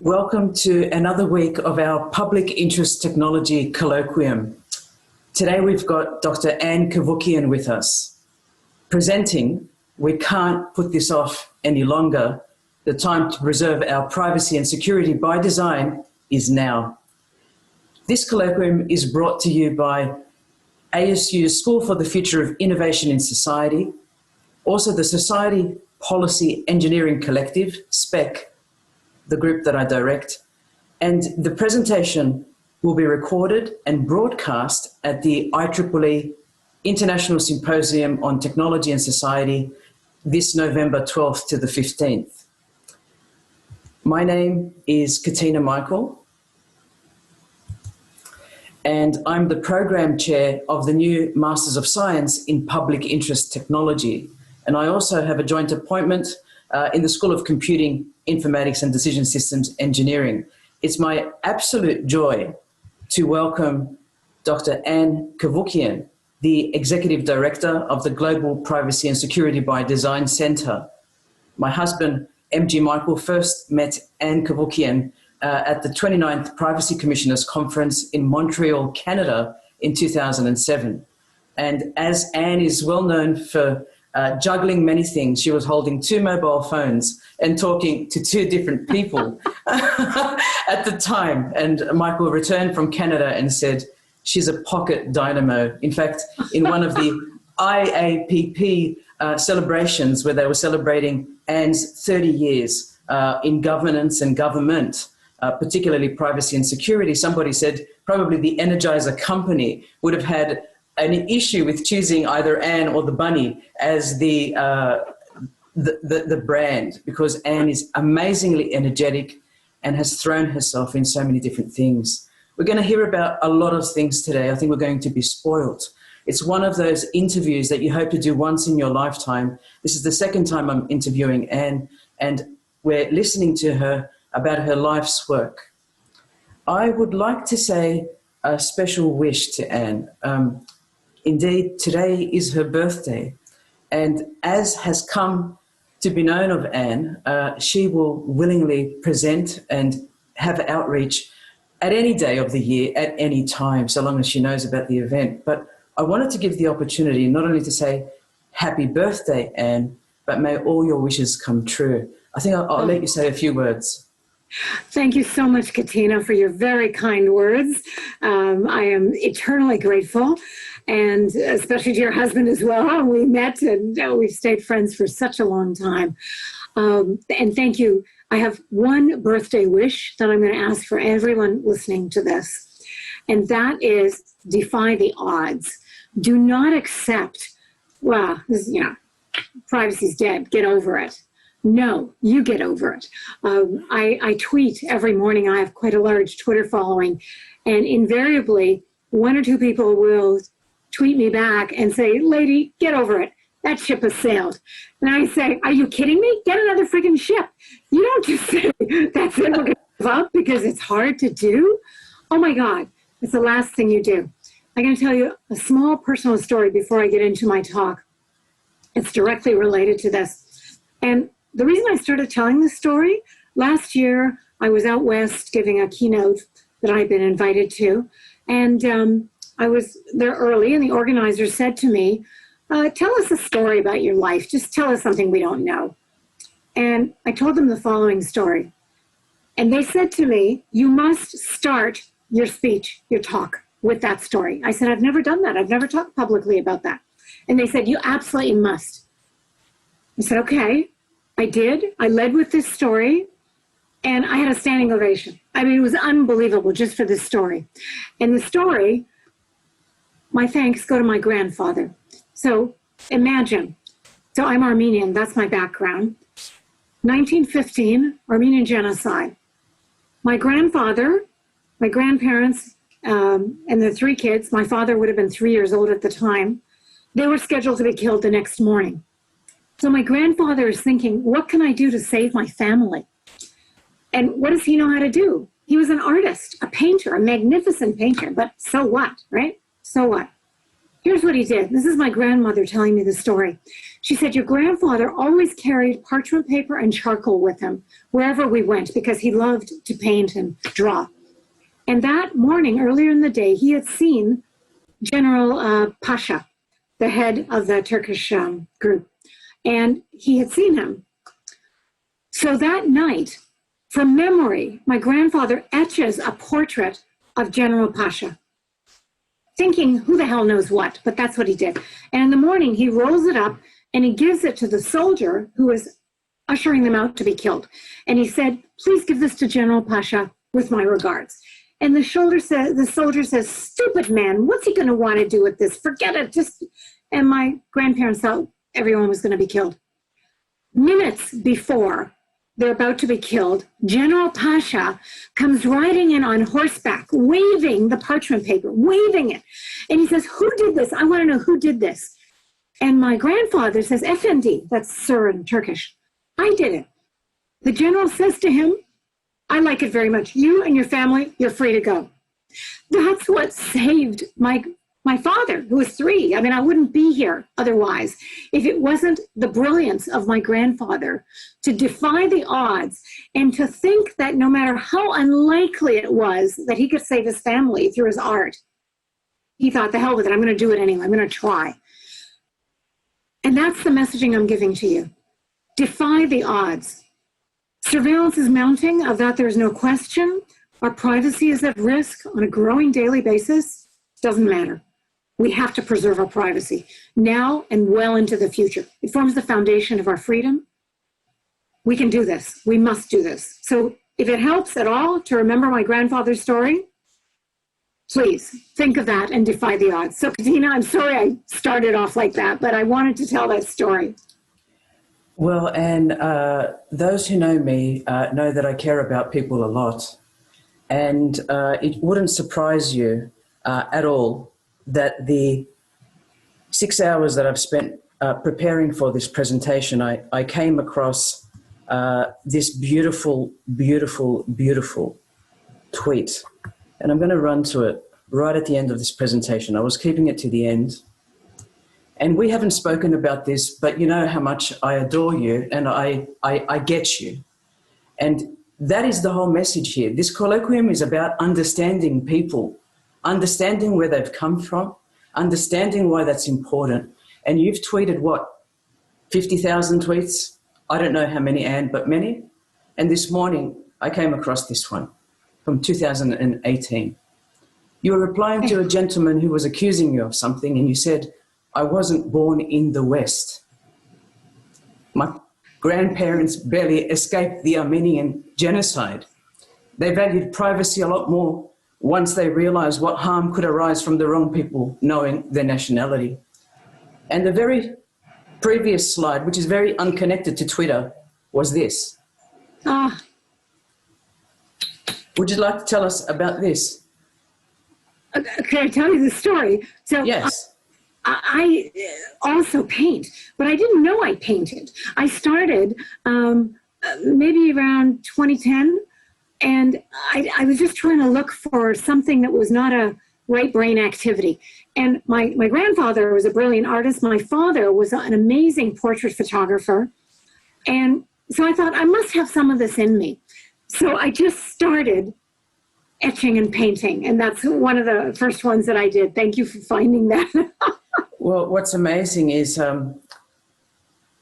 Welcome to another week of our Public Interest Technology Colloquium. Today we've got Dr. Anne Cavoukian with us. Presenting, we can't put this off any longer. The time to preserve our privacy and security by design is now. This colloquium is brought to you by ASU School for the Future of Innovation in Society, also the Society Policy Engineering Collective, SPEC, the group that I direct, and the presentation will be recorded and broadcast at the IEEE International Symposium on Technology and Society this November 12th to the 15th. My name is Katina Michael, and I'm the program chair of the new Masters of Science in Public Interest Technology. And I also have a joint appointment in the School of Computing, Informatics and Decision Systems Engineering. It's my absolute joy to welcome Dr. Anne Cavoukian, the Executive Director of the Global Privacy and Security by Design Center. My husband, MG Michael, first met Anne Cavoukian at the 29th Privacy Commissioners Conference in Montreal, Canada in 2007. And as Anne is well known for juggling many things, she was holding 2 mobile phones and talking to 2 different people at the time. And Michael returned from Canada and said, she's a pocket dynamo. In fact, in one of the IAPP celebrations where they were celebrating Anne's 30 years in governance and government, particularly privacy and security, somebody said probably the Energizer company would have had an issue with choosing either Anne or the bunny as the brand, because Anne is amazingly energetic and has thrown herself in so many different things. We're going to hear about a lot of things today. I think we're going to be spoiled. It's one of those interviews that you hope to do once in your lifetime. This is the second time I'm interviewing Anne, and we're listening to her about her life's work. I would like to say a special wish to Anne. Indeed, today is her birthday, and as has come to be known of Anne, she will willingly present and have outreach at any day of the year, at any time, so long as she knows about the event. But I wanted to give the opportunity not only to say happy birthday, Anne, but may all your wishes come true. I think I'll let you say a few words. Thank you so much, Katina, for your very kind words. I am eternally grateful, and especially to your husband as well. We met and we've stayed friends for such a long time. And thank you. I have one birthday wish that I'm going to ask for everyone listening to this, and that is defy the odds. Do not accept, well, privacy's dead, get over it. No, you get over it. I tweet every morning. I have quite a large Twitter following, and invariably 1 or 2 people will tweet me back and say, lady, get over it. That ship has sailed. And I say, are you kidding me? Get another freaking ship. You don't just say, that's it, we're going to give up because it's hard to do. Oh my God, it's the last thing you do. I'm going to tell you a small personal story before I get into my talk. It's directly related to this. And the reason I started telling this story, last year I was out west giving a keynote that I'd been invited to, and I was there early, and the organizer said to me, tell us a story about your life. Just tell us something we don't know. And I told them the following story. And they said to me, you must start your speech, your talk, with that story. I said, I've never done that. I've never talked publicly about that. And they said, you absolutely must. I said, okay. I did. I led with this story, and I had a standing ovation. I mean, it was unbelievable just for this story. And the story, my thanks go to my grandfather. So imagine, so I'm Armenian, that's my background. 1915, Armenian genocide. My grandfather, my grandparents, and their 3 kids, my father would have been 3 years old at the time, they were scheduled to be killed the next morning. So my grandfather is thinking, what can I do to save my family? And what does he know how to do? He was an artist, a painter, a magnificent painter, but so what, right? So what? Here's what he did. This is my grandmother telling me the story. She said, your grandfather always carried parchment paper and charcoal with him wherever we went because he loved to paint and draw. And that morning, earlier in the day, he had seen General Pasha, the head of the Turkish group, and he had seen him. So that night, from memory, my grandfather etches a portrait of General Pasha, thinking who the hell knows what, but that's what he did. And in the morning, he rolls it up and he gives it to the soldier who was ushering them out to be killed. And he said, please give this to General Pasha with my regards. And the soldier says, stupid man, what's he going to want to do with this? Forget it. And my grandparents thought everyone was going to be killed. Minutes before they're about to be killed, General Pasha comes riding in on horseback, waving the parchment paper, waving it. And he says, who did this? I want to know who did this. And my grandfather says, Efendi, that's sir in Turkish. I did it. The general says to him, I like it very much. You and your family, you're free to go. That's what saved my father, who was 3. I mean, I wouldn't be here otherwise if it wasn't the brilliance of my grandfather to defy the odds and to think that no matter how unlikely it was that he could save his family through his art, he thought, the hell with it, I'm going to do it anyway. I'm going to try. And that's the messaging I'm giving to you. Defy the odds. Surveillance is mounting, of that there's no question. Our privacy is at risk on a growing daily basis. Doesn't matter. We have to preserve our privacy now and well into the future. It forms the foundation of our freedom. We can do this. We must do this. So if it helps at all to remember my grandfather's story, please think of that and defy the odds. So Katina, I'm sorry I started off like that, but I wanted to tell that story. Well, and those who know me know that I care about people a lot. And it wouldn't surprise you at all that the 6 hours that I've spent preparing for this presentation, I came across this beautiful, beautiful, beautiful tweet. And I'm going to run to it right at the end of this presentation. I was keeping it to the end. And we haven't spoken about this, but you know how much I adore you and I get you. And that is the whole message here. This colloquium is about understanding people, understanding where they've come from, understanding why that's important. And you've tweeted what, 50,000 tweets? I don't know how many, Anne, but many. And this morning I came across this one from 2018. You were replying to a gentleman who was accusing you of something and you said, I wasn't born in the West. My grandparents barely escaped the Armenian genocide. They valued privacy a lot more once they realized what harm could arise from the wrong people knowing their nationality. And the very previous slide, which is very unconnected to Twitter, was this. Would you like to tell us about this? Can I tell you the story? So, yes. I also paint, but I didn't know I painted. I started maybe around 2010, and I was just trying to look for something that was not a right brain activity. And my grandfather was a brilliant artist. My father was an amazing portrait photographer. And so I thought, I must have some of this in me. So I just started etching and painting, and that's one of the first ones that I did. Thank you for finding that. Well, what's amazing is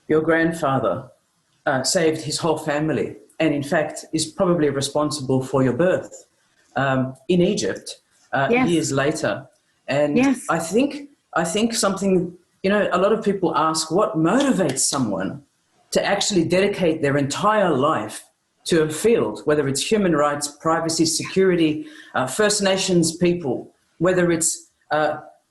your grandfather saved his whole family and, in fact, is probably responsible for your birth in Egypt years later. And yes. I think something, you know, a lot of people ask what motivates someone to actually dedicate their entire life to a field, whether it's human rights, privacy, security, First Nations people, whether it's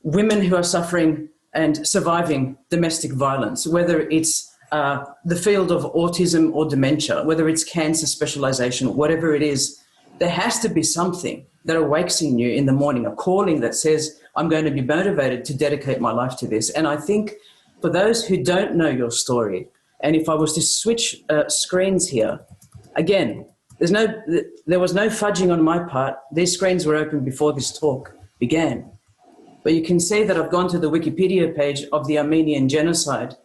women who are suffering and surviving domestic violence, whether it's the field of autism or dementia, whether it's cancer specialization, whatever it is, there has to be something that awakes in you in the morning, a calling that says, I'm going to be motivated to dedicate my life to this. And I think for those who don't know your story, and if I was to switch screens here, again, there was no fudging on my part. These screens were open before this talk began. But you can see that I've gone to the Wikipedia page of the Armenian genocide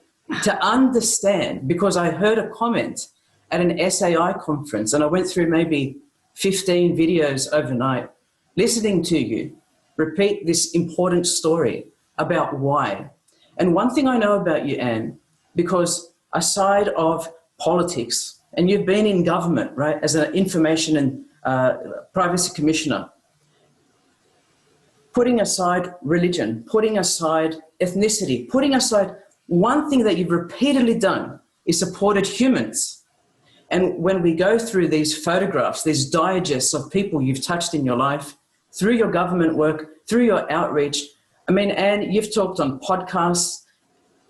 to understand, because I heard a comment at an SAI conference, and I went through maybe 15 videos overnight, listening to you repeat this important story about why. And one thing I know about you, Anne, because aside of politics, and you've been in government, right, as an information and privacy commissioner, putting aside religion, putting aside ethnicity, putting aside, one thing that you've repeatedly done is supported humans. And when we go through these photographs, these digests of people you've touched in your life, through your government work, through your outreach, I mean, Anne, you've talked on podcasts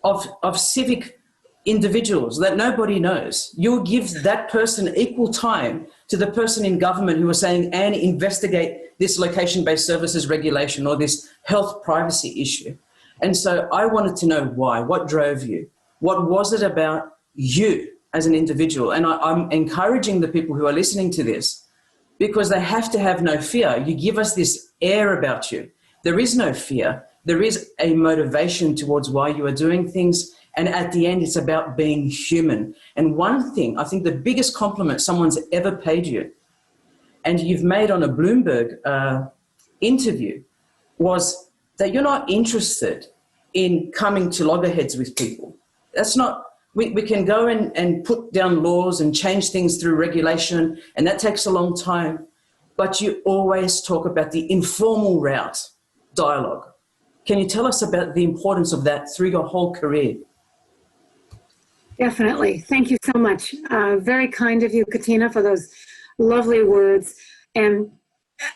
of civic individuals that nobody knows. You'll give that person equal time to the person in government who was saying, Anne, investigate this location-based services regulation or this health privacy issue. And so I wanted to know why, what drove you? What was it about you as an individual? And I'm encouraging the people who are listening to this, because they have to have no fear. You give us this air about you. There is no fear. There is a motivation towards why you are doing things. And at the end, it's about being human. And one thing, I think the biggest compliment someone's ever paid you, and you've made on a Bloomberg interview, was that you're not interested in coming to loggerheads with people. That's not, we can go and put down laws and change things through regulation, and that takes a long time. But you always talk about the informal route, dialogue. Can you tell us about the importance of that through your whole career? Definitely. Thank you so much. Very kind of you, Katina, for those lovely words. And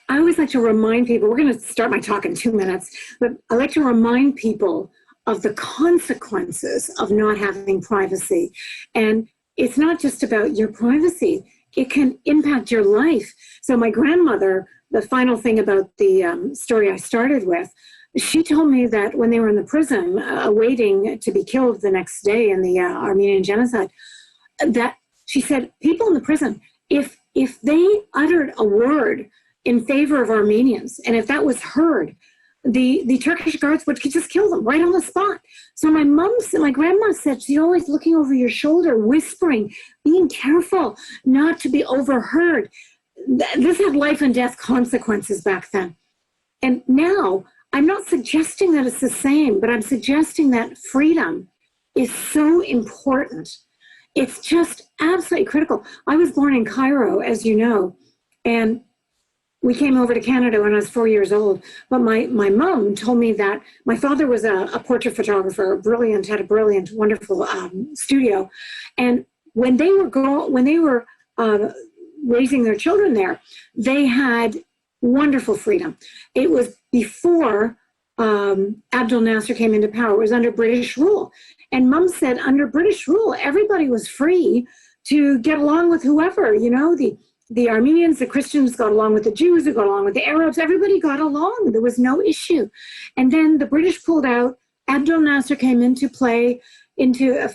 I always like to remind people, we're going to start my talk in 2 minutes, but I like to remind people of the consequences of not having privacy. And it's not just about your privacy. It can impact your life. So my grandmother, the final thing about the story I started with, she told me that when they were in the prison, awaiting to be killed the next day in the Armenian genocide, that she said, people in the prison, if they uttered a word in favor of Armenians, and if that was heard, the Turkish guards would just kill them right on the spot. So my grandma said, she's always looking over your shoulder, whispering, being careful not to be overheard. This had life and death consequences back then. And now, I'm not suggesting that it's the same, but I'm suggesting that freedom is so important. It's just absolutely critical. I was born in Cairo, as you know, and we came over to Canada when I was 4 years old. But my mom told me that my father was a portrait photographer, brilliant, had a brilliant, wonderful studio. And when they were raising their children there, they had wonderful freedom. It was before Abdel Nasser came into power. It was under British rule. And Mom said under British rule, everybody was free to get along with whoever, you know, the Armenians, the Christians got along with the Jews, they got along with the Arabs, everybody got along. There was no issue. And then the British pulled out. Abdel Nasser came into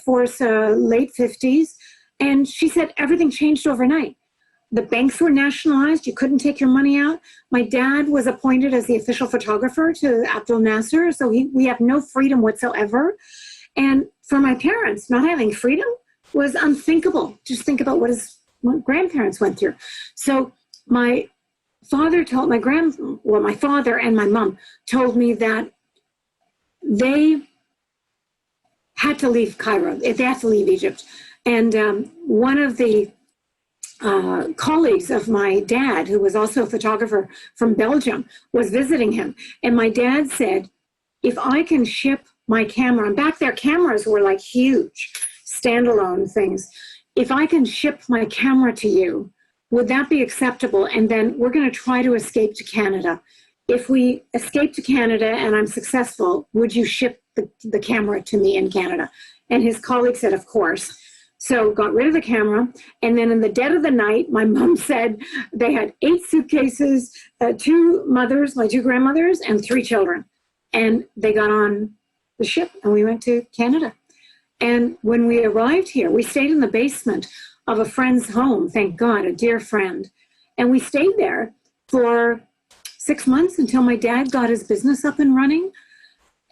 force late 50s. And she said everything changed overnight. The banks were nationalized. You couldn't take your money out. My dad was appointed as the official photographer to Abdel Nasser, so we have no freedom whatsoever. And for my parents, not having freedom was unthinkable. Just think about what grandparents went through. So my father and my mom told me that they had to leave Cairo. They had to leave Egypt. And one of the colleagues of my dad, who was also a photographer from Belgium, was visiting him. And my dad said, if I can ship my camera, and back there cameras were like huge, standalone things. If I can ship my camera to you, would that be acceptable? And then we're going to try to escape to Canada. If we escape to Canada and I'm successful, would you ship the camera to me in Canada? And his colleague said, of course. So got rid of the camera. And then in the dead of the night, my mom said they had 8 suitcases, 2 mothers, my 2 grandmothers, and 3 children. And they got on the ship and we went to Canada. And when we arrived here, we stayed in the basement of a friend's home, thank God, a dear friend. And we stayed there for 6 months until my dad got his business up and running.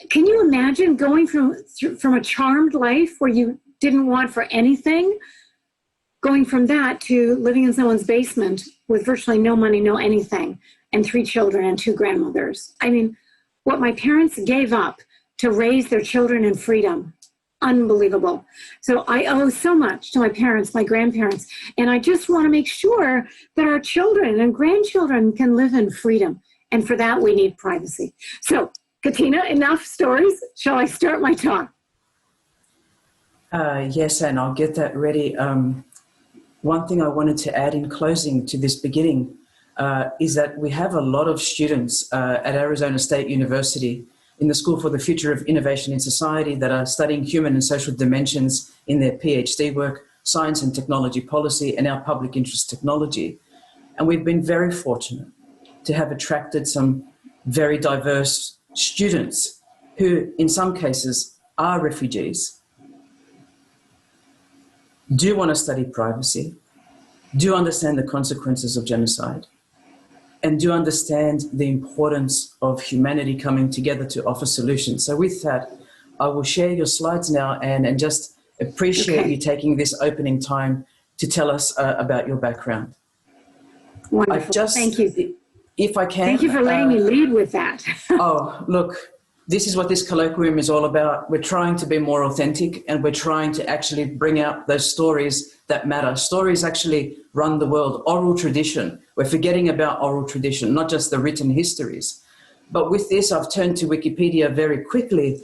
Can you imagine going from a charmed life where you didn't want for anything, going from that to living in someone's basement with virtually no money, no anything, and 3 children and 2 grandmothers? I mean, what my parents gave up to raise their children in freedom, unbelievable. So I owe so much to my parents, my grandparents, and I just want to make sure that our children and grandchildren can live in freedom. And for that, we need privacy. So, Katina, enough stories. Shall I start my talk? Yes, and I'll get that ready. One thing I wanted to add in closing to this beginning is that we have a lot of students at Arizona State University in the School for the Future of Innovation in Society that are studying human and social dimensions in their PhD work, science and technology policy, and our public interest technology. And we've been very fortunate to have attracted some very diverse students who, in some cases, are refugees, do want to study privacy, do understand the consequences of genocide, and do understand the importance of humanity coming together to offer solutions. So with that, I will share your slides now and just appreciate you taking this opening time to tell us about your background. Wonderful. Thank you. If I can. Thank you for letting me lead with that. Oh, look, this is what this colloquium is all about. We're trying to be more authentic, and we're trying to actually bring out those stories that matter. Stories actually run the world. Oral tradition. We're forgetting about oral tradition, not just the written histories. But with this, I've turned to Wikipedia very quickly.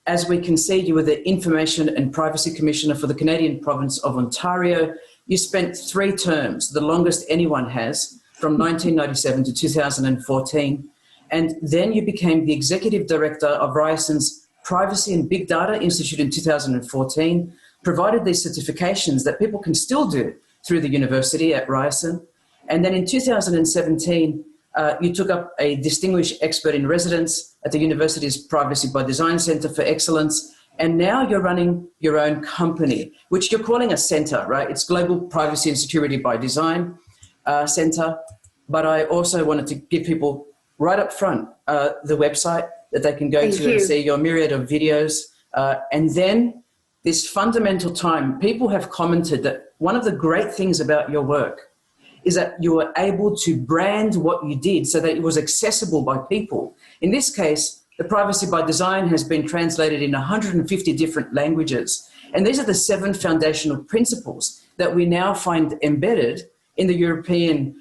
As we can see, you were the Information and Privacy Commissioner for the Canadian province of Ontario. You spent 3 terms, the longest anyone has, from 1997 to 2014. And then you became the Executive Director of Ryerson's Privacy and Big Data Institute in 2014, provided these certifications that people can still do through the university at Ryerson. And then in 2017, you took up a Distinguished Expert in Residence at the university's Privacy by Design Center for Excellence. And now you're running your own company, which you're calling a center, right? It's Global Privacy and Security by Design Center. But I also wanted to give people right up front the website that they can go to and see your myriad of videos. And then this fundamental time, people have commented that one of the great things about your work is that you were able to brand what you did so that it was accessible by people. In this case, the Privacy by Design has been translated in 150 different languages. And these are the 7 foundational principles that we now find embedded in the European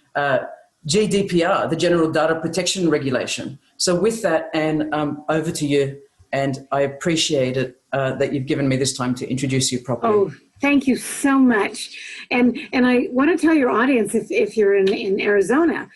GDPR, the General Data Protection Regulation. So with that, Anne, over to you. And I appreciate it that you've given me this time to introduce you properly. Oh, thank you so much. And I want to tell your audience, if you're in Arizona,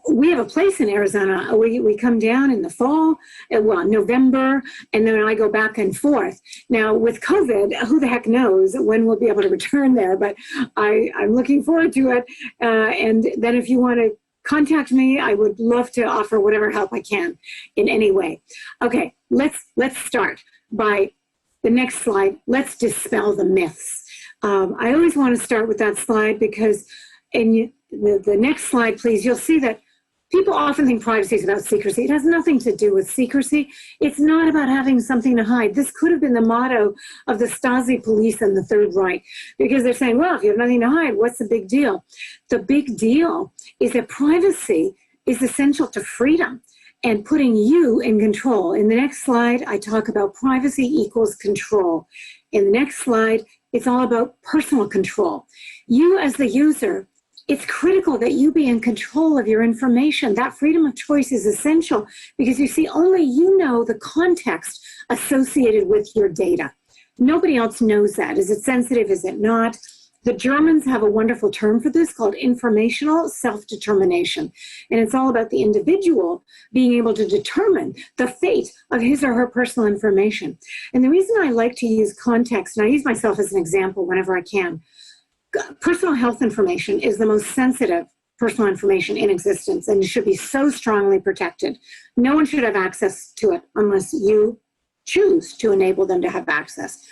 we have a place in Arizona. We come down in the fall, November, and then I go back and forth. Now, with COVID, who the heck knows when we'll be able to return there, but I'm looking forward to it. And then if you want to contact me, I would love to offer whatever help I can in any way. Okay, let's start by the next slide. Let's dispel the myths. I always want to start with that slide because the next slide, please, you'll see that people often think privacy is about secrecy. It has nothing to do with secrecy. It's not about having something to hide. This could have been the motto of the Stasi police and the Third Reich, because they're saying, well, if you have nothing to hide, what's the big deal? The big deal is that privacy is essential to freedom and putting you in control. In the next slide, I talk about privacy equals control. In the next slide, it's all about personal control. You as the user, it's critical that you be in control of your information. That freedom of choice is essential because you see, only you know the context associated with your data. Nobody else knows that. Is it sensitive? Is it not? The Germans have a wonderful term for this called informational self-determination. And it's all about the individual being able to determine the fate of his or her personal information. And the reason I like to use context, and I use myself as an example whenever I can, personal health information is the most sensitive personal information in existence, and it should be so strongly protected. No one should have access to it unless you choose to enable them to have access.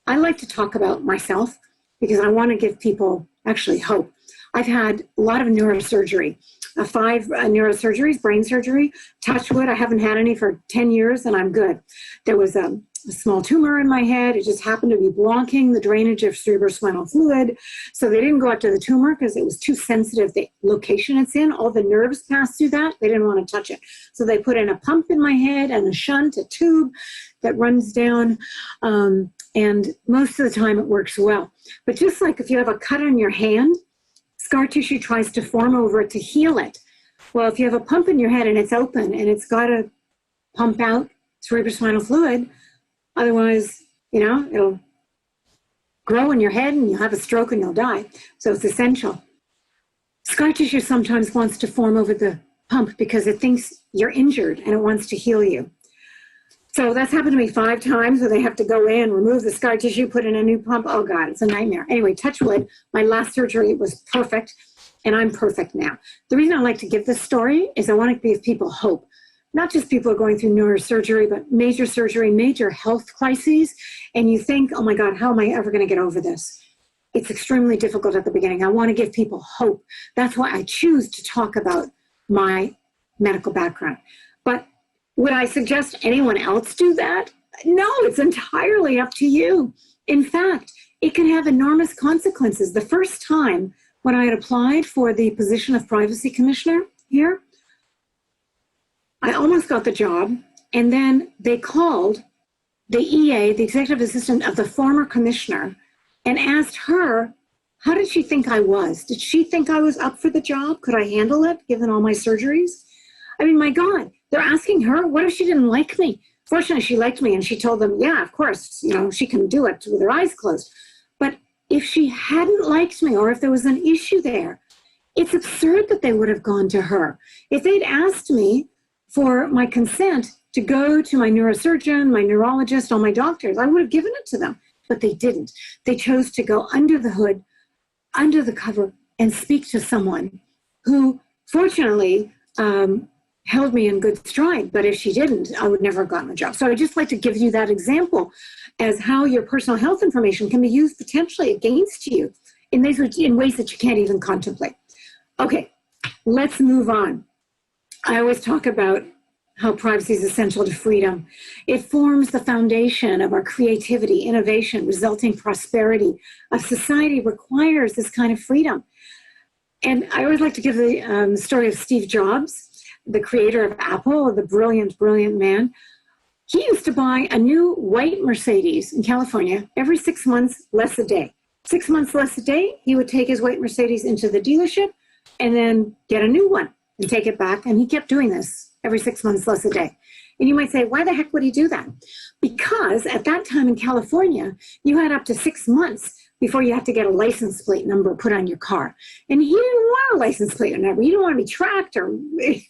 I like to talk about myself because I want to give people actually hope. I've had a lot of neurosurgery, 5 neurosurgeries, brain surgery. Touch wood, I haven't had any for 10 years and I'm good. There was a small tumor in my head. It just happened to be blocking the drainage of cerebrospinal fluid. So they didn't go after the tumor because it was too sensitive. The location it's in, all the nerves pass through that. They didn't want to touch it. So they put in a pump in my head and a shunt, a tube that runs down. And most of the time it works well. But just like if you have a cut on your hand, scar tissue tries to form over it to heal it. Well, if you have a pump in your head and it's open and it's got to pump out cerebrospinal fluid, otherwise, it'll grow in your head and you'll have a stroke and you'll die. So it's essential. Scar tissue sometimes wants to form over the pump because it thinks you're injured and it wants to heal you. So that's happened to me 5 times where they have to go in, remove the scar tissue, put in a new pump. Oh God, it's a nightmare. Anyway, touch wood, my last surgery was perfect and I'm perfect now. The reason I like to give this story is I want to give people hope. Not just people who are going through neurosurgery, but major surgery, major health crises. And you think, oh my God, how am I ever going to get over this? It's extremely difficult at the beginning. I want to give people hope. That's why I choose to talk about my medical background. But would I suggest anyone else do that? No, it's entirely up to you. In fact, it can have enormous consequences. The first time when I had applied for the position of privacy commissioner here, I almost got the job, and then they called the EA, the executive assistant of the former commissioner, and asked her, how did she think I was? Did she think I was up for the job? Could I handle it, given all my surgeries? I mean, my God, they're asking her, what if she didn't like me? Fortunately, she liked me, and she told them, yeah, of course, she can do it with her eyes closed. But if she hadn't liked me, or if there was an issue there, it's absurd that they would have gone to her. If they'd asked me for my consent to go to my neurosurgeon, my neurologist, all my doctors, I would have given it to them, but they didn't. They chose to go under the hood, under the cover, and speak to someone who, fortunately, held me in good stride. But if she didn't, I would never have gotten the job. So I'd just like to give you that example as how your personal health information can be used potentially against you in ways that you can't even contemplate. Okay, let's move on. I always talk about how privacy is essential to freedom. It forms the foundation of our creativity, innovation, resulting prosperity. A society requires this kind of freedom. And I always like to give the story of Steve Jobs, the creator of Apple, the brilliant, brilliant man. He used to buy a new white Mercedes in California every 6 months, less a day. 6 months less a day, he would take his white Mercedes into the dealership and then get a new one and take it back. And he kept doing this every 6 months less a day. And you might say, why the heck would he do that? Because at that time in California, you had up to 6 months before you had to get a license plate number put on your car. And he didn't want a license plate number. He didn't want to be tracked or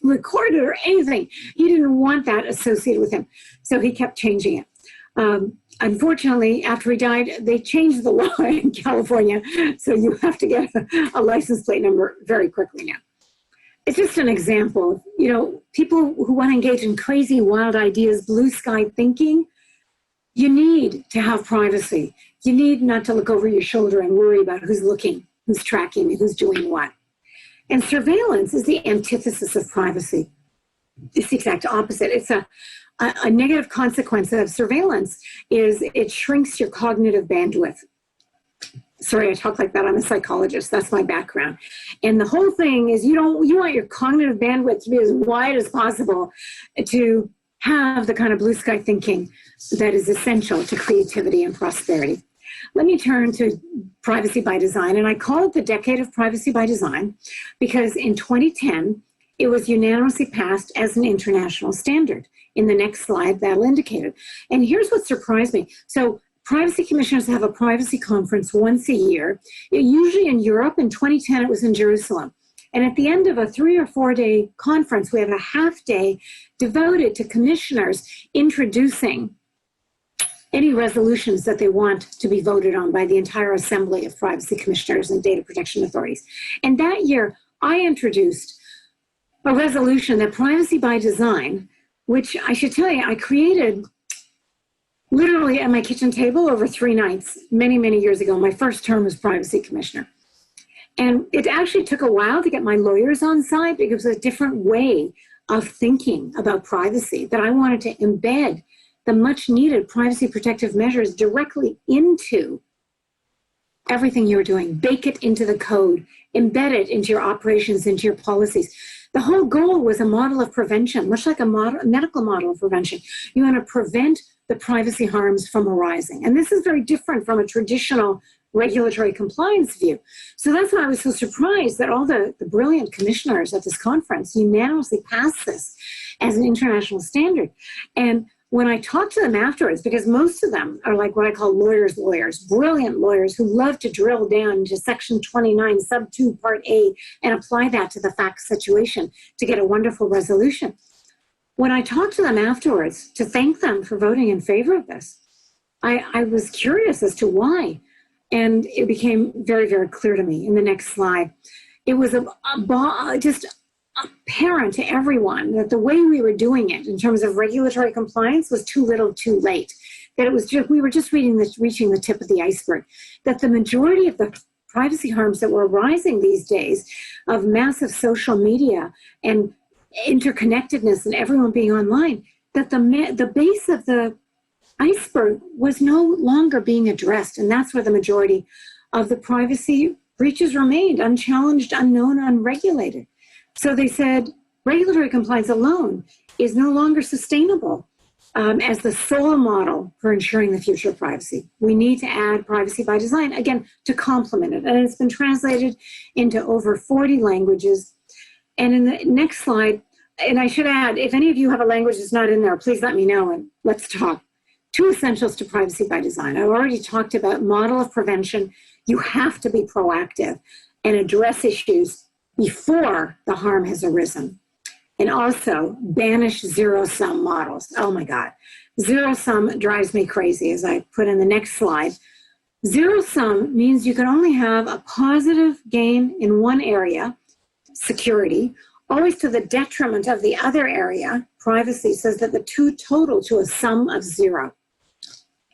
recorded or anything. He didn't want that associated with him. So he kept changing it. Unfortunately, after he died, they changed the law in California. So you have to get a license plate number very quickly now. It's just an example. People who want to engage in crazy, wild ideas, blue sky thinking, you need to have privacy. You need not to look over your shoulder and worry about who's looking, who's tracking me, who's doing what. And surveillance is the antithesis of privacy. It's the exact opposite. It's a negative consequence of surveillance is it shrinks your cognitive bandwidth. Sorry, I talk like that. I'm a psychologist. That's my background. And the whole thing is you want your cognitive bandwidth to be as wide as possible to have the kind of blue sky thinking that is essential to creativity and prosperity. Let me turn to privacy by design. And I call it the decade of privacy by design because in 2010, it was unanimously passed as an international standard. In the next slide, that'll indicate it. And here's what surprised me. So privacy commissioners have a privacy conference once a year, usually in Europe. In 2010, it was in Jerusalem. And at the end of a 3 or 4 day conference, we have a half day devoted to commissioners introducing any resolutions that they want to be voted on by the entire assembly of privacy commissioners and data protection authorities. And that year, I introduced a resolution that privacy by design, which I should tell you, I created literally at my kitchen table over 3 nights, many, many years ago. My first term as privacy commissioner. And it actually took a while to get my lawyers on side because it was a different way of thinking about privacy, that I wanted to embed the much needed privacy protective measures directly into everything you were doing, bake it into the code, embed it into your operations, into your policies. The whole goal was a model of prevention, much like a medical model of prevention. You want to prevent the privacy harms from arising. And this is very different from a traditional regulatory compliance view. So that's why I was so surprised that all the brilliant commissioners at this conference unanimously passed this as an international standard. And when I talked to them afterwards, because most of them are like what I call lawyers, brilliant lawyers who love to drill down into Section 29, Sub 2, Part A, and apply that to the fact situation to get a wonderful resolution. When I talked to them afterwards to thank them for voting in favor of this, I was curious as to why. And it became very, very clear to me in the next slide. It was just apparent to everyone that the way we were doing it in terms of regulatory compliance was too little too late. That it was just, we were just reaching the tip of the iceberg. That the majority of the privacy harms that were arising these days of massive social media and interconnectedness and everyone being online, that the base of the iceberg was no longer being addressed. And that's where the majority of the privacy breaches remained, unchallenged, unknown, unregulated. So they said regulatory compliance alone is no longer sustainable as the sole model for ensuring the future of privacy. We need to add privacy by design, again, to complement it. And it's been translated into over 40 languages. And in the next slide, and I should add, if any of you have a language that's not in there, please let me know and let's talk. 2 essentials to privacy by design. I've already talked about model of prevention. You have to be proactive and address issues before the harm has arisen. And also banish zero-sum models. Oh my God. Zero-sum drives me crazy, as I put in the next slide. Zero-sum means you can only have a positive gain in one area, security, always to the detriment of the other area, privacy, says that the two total to a sum of 0.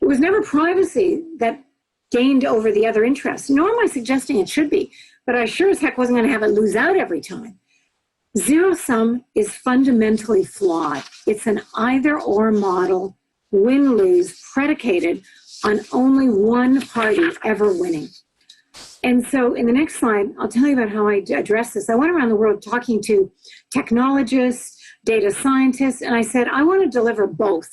It was never privacy that gained over the other interests, nor am I suggesting it should be, but I sure as heck wasn't going to have it lose out every time. Zero-sum is fundamentally flawed. It's an either-or model, win-lose, predicated on only one party ever winning. And so in the next slide, I'll tell you about how I address this. I went around the world talking to technologists, data scientists, and I said, I want to deliver both.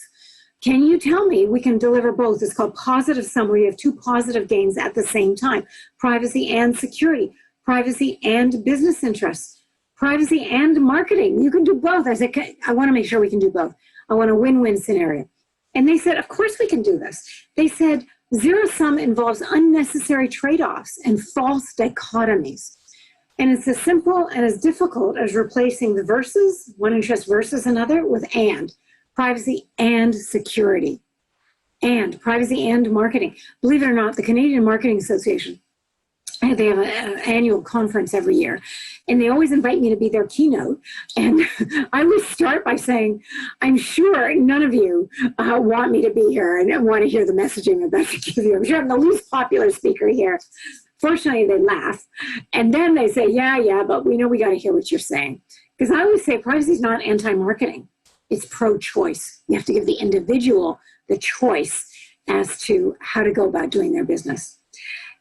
Can you tell me we can deliver both? It's called positive sum, where you have 2 positive gains at the same time. Privacy and security, privacy and business interests, privacy and marketing. You can do both. I said, I want to make sure we can do both. I want a win-win scenario. And they said, of course we can do this. They said, zero-sum involves unnecessary trade-offs and false dichotomies. And it's as simple and as difficult as replacing the versus, one interest versus another, with and. Privacy and security, and privacy and marketing. Believe it or not, the Canadian Marketing Association, they have an annual conference every year, and they always invite me to be their keynote. And I always start by saying, I'm sure none of you want me to be here and want to hear the messaging I'm about to give you. I'm sure I'm the least popular speaker here. Fortunately, they laugh. And then they say, yeah, but we know we got to hear what you're saying. Because I always say privacy is not anti-marketing. It's pro-choice. You have to give the individual the choice as to how to go about doing their business.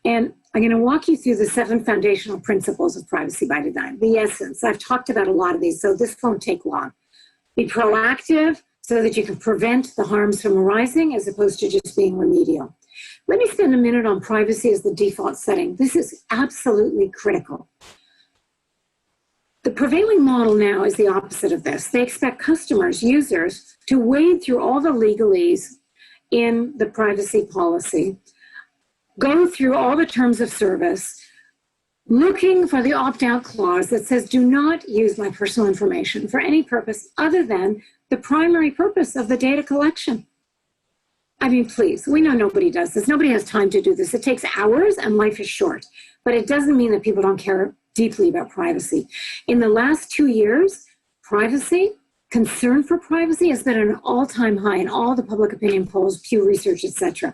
And I'm going to walk you through the 7 foundational principles of privacy by design, the essence. I've talked about a lot of these, so this won't take long. Be proactive so that you can prevent the harms from arising as opposed to just being remedial. Let me spend a minute on privacy as the default setting. This is absolutely critical. The prevailing model now is the opposite of this. They expect customers, users, to wade through all the legalese in the privacy policy, go through all the terms of service, looking for the opt-out clause that says, do not use my personal information for any purpose other than the primary purpose of the data collection. I mean, please, we know nobody does this. Nobody has time to do this. It takes hours and life is short, but it doesn't mean that people don't care deeply about privacy. In the last 2 years, privacy, concern for privacy has been at an all-time high in all the public opinion polls, Pew Research, etc.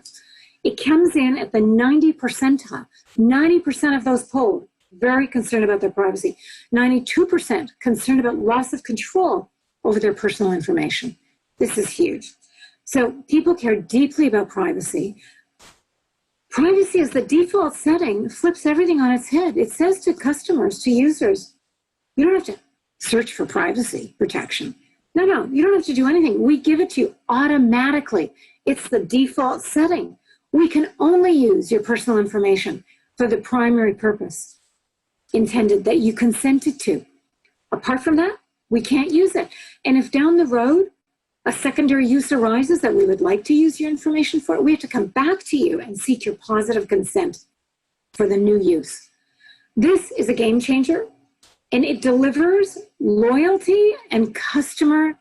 It comes in at the 90 percentile. 90% of those polled very concerned about their privacy. 92% concerned about loss of control over their personal information. This is huge. So people care deeply about privacy. Privacy as the default setting flips everything on its head. It says to customers, to users, you don't have to search for privacy protection. No, you don't have to do anything. We give it to you automatically. It's the default setting. We can only use your personal information for the primary purpose intended that you consented to. Apart from that, we can't use it. And if down the road, a secondary use arises that we would like to use your information for, we have to come back to you and seek your positive consent for the new use. This is a game changer, and it delivers loyalty and customer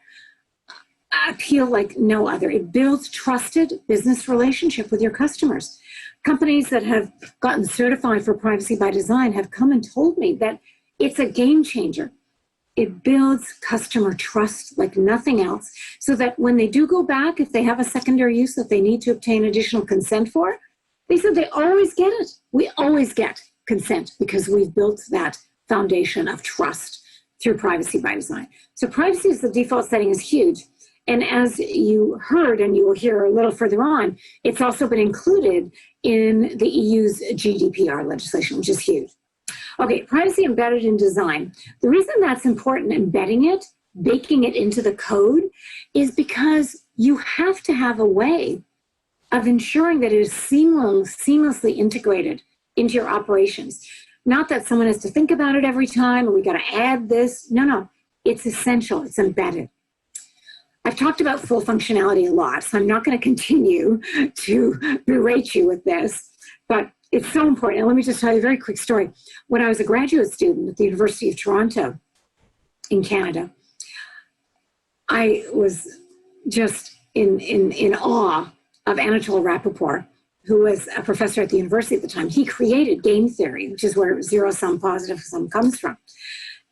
appeal like no other. It builds trusted business relationship with your customers. Companies that have gotten certified for privacy by design have come and told me that it's a game changer. It builds customer trust like nothing else, so that when they do go back, if they have a secondary use that they need to obtain additional consent for, they said they always get it. We always get consent because we've built that foundation of trust through privacy by design. So privacy as the default setting is huge. And as you heard, and you will hear a little further on, it's also been included in the EU's GDPR legislation, which is huge. Okay, privacy embedded in design. The reason that's important, embedding it, baking it into the code, is because you have to have a way of ensuring that it is seamlessly integrated into your operations. Not that someone has to think about it every time, and we got to add this. No, it's essential, it's embedded. I've talked about full functionality a lot, so I'm not going to continue to berate you with this, but it's so important. And let me just tell you a very quick story. When I was a graduate student at the University of Toronto in Canada, I was just in awe of Anatole Rappaport, who was a professor at the university at the time. He created game theory, which is where zero-sum, positive sum comes from.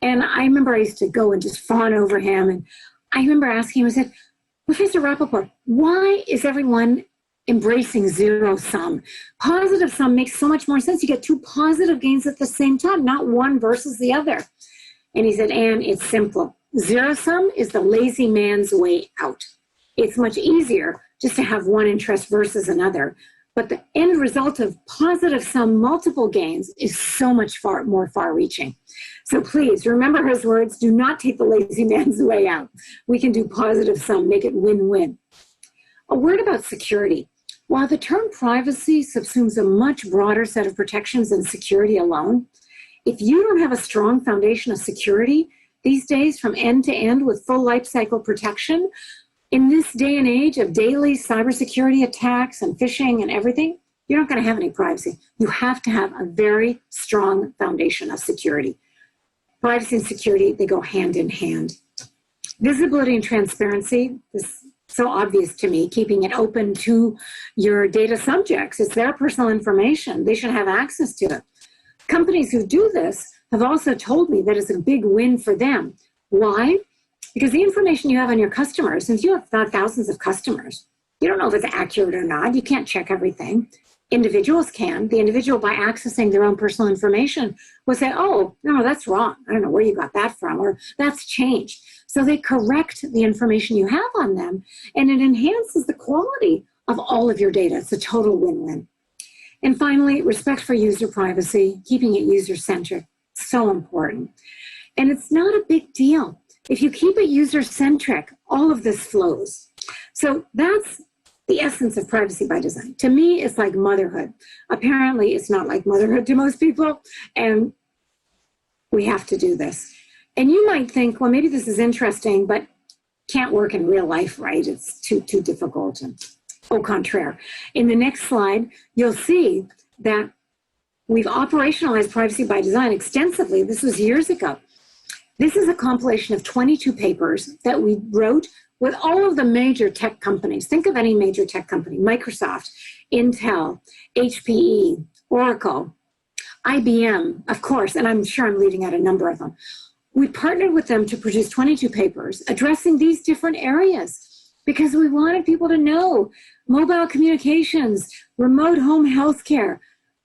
And I remember I used to go and just fawn over him. And I remember asking him, I said, Professor Rappaport, why is everyone embracing zero sum? Positive sum makes so much more sense. You get two positive gains at the same time, not one versus the other. And he said, Anne, it's simple. Zero sum is the lazy man's way out. It's much easier just to have one interest versus another. But the end result of positive sum multiple gains is so much more far-reaching. So please remember his words, do not take the lazy man's way out. We can do positive sum, make it win-win. A word about security. While the term privacy subsumes a much broader set of protections than security alone, if you don't have a strong foundation of security these days from end to end with full life cycle protection, in this day and age of daily cybersecurity attacks and phishing and everything, you're not going to have any privacy. You have to have a very strong foundation of security. Privacy and security, they go hand in hand. Visibility and transparency, this is so obvious to me, keeping it open to your data subjects. It's their personal information. They should have access to it. Companies who do this have also told me that it's a big win for them. Why? Because the information you have on your customers, since you have thousands of customers, you don't know if it's accurate or not. You can't check everything. Individuals can. The individual, by accessing their own personal information, will say, oh, no, that's wrong. I don't know where you got that from, or that's changed. So they correct the information you have on them, and it enhances the quality of all of your data. It's a total win-win. And finally, respect for user privacy, keeping it user-centric. So important. And it's not a big deal. If you keep it user-centric, all of this flows. So that's the essence of privacy by design. To me, it's like motherhood. Apparently, it's not like motherhood to most people, and we have to do this. And you might think, well, maybe this is interesting, but can't work in real life, right? It's too difficult. And au contraire. In the next slide, you'll see that we've operationalized privacy by design extensively. This was years ago. This is a compilation of 22 papers that we wrote with all of the major tech companies. Think of any major tech company: Microsoft, Intel, HPE, Oracle, IBM, of course, and I'm sure I'm leaving out a number of them. We partnered with them to produce 22 papers addressing these different areas because we wanted people to know mobile communications, remote home healthcare,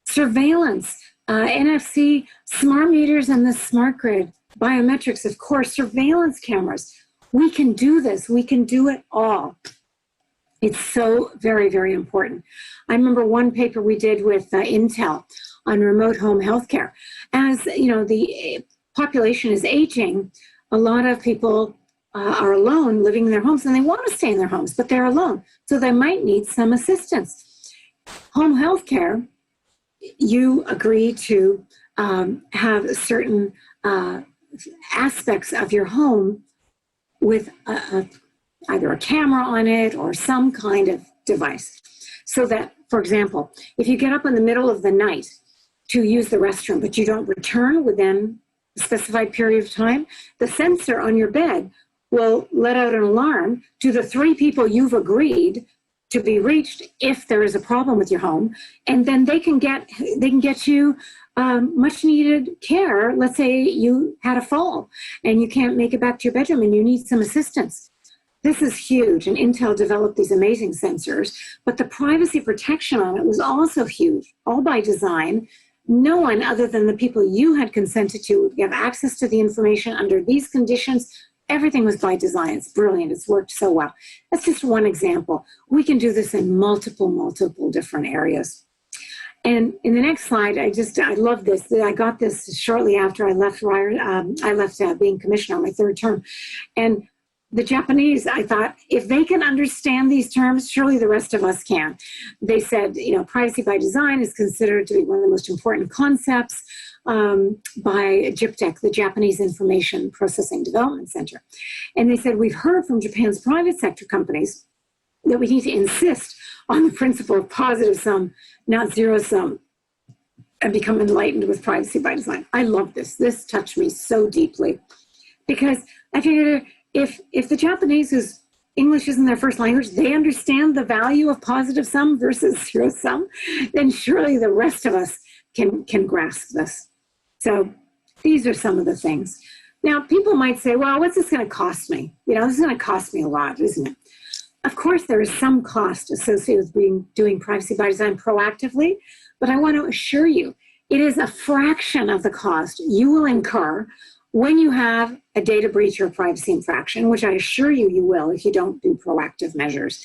surveillance, NFC, smart meters, and the smart grid, biometrics, of course, surveillance cameras. We can do this. We can do it all. It's so very, very important. I remember one paper we did with Intel on remote home healthcare. As you know, the population is aging. A lot of people are alone, living in their homes, and they want to stay in their homes, but they're alone. So they might need some assistance. Home healthcare, you agree to have certain aspects of your home with either a camera on it or some kind of device. So that, for example, if you get up in the middle of the night to use the restroom, but you don't return within a specified period of time, the sensor on your bed will let out an alarm to the 3 people you've agreed to be reached if there is a problem with your home, and then they can get you much needed care. Let's say you had a fall and you can't make it back to your bedroom and you need some assistance. This is huge, and Intel developed these amazing sensors, but the privacy protection on it was also huge, all by design. No one other than the people you had consented to would have access to the information under these conditions. Everything was by design. It's brilliant. It's worked so well. That's just one example. We can do this in multiple different areas. And in the next slide, I love this. I got this shortly after I left being commissioner on my 3rd term. And the Japanese, I thought, if they can understand these terms, surely the rest of us can. They said, privacy by design is considered to be one of the most important concepts by JIPDEC, the Japanese Information Processing Development Center. And they said, we've heard from Japan's private sector companies that we need to insist on the principle of positive sum, not zero sum, and become enlightened with privacy by design. I love this. This touched me so deeply because I figured if the Japanese, whose English isn't their first language, they understand the value of positive sum versus zero sum, then surely the rest of us can grasp this. So these are some of the things. Now, people might say, well, what's this going to cost me? This is going to cost me a lot, isn't it? Of course, there is some cost associated with doing privacy by design proactively, but I want to assure you, it is a fraction of the cost you will incur when you have a data breach or a privacy infraction, which I assure you will if you don't do proactive measures.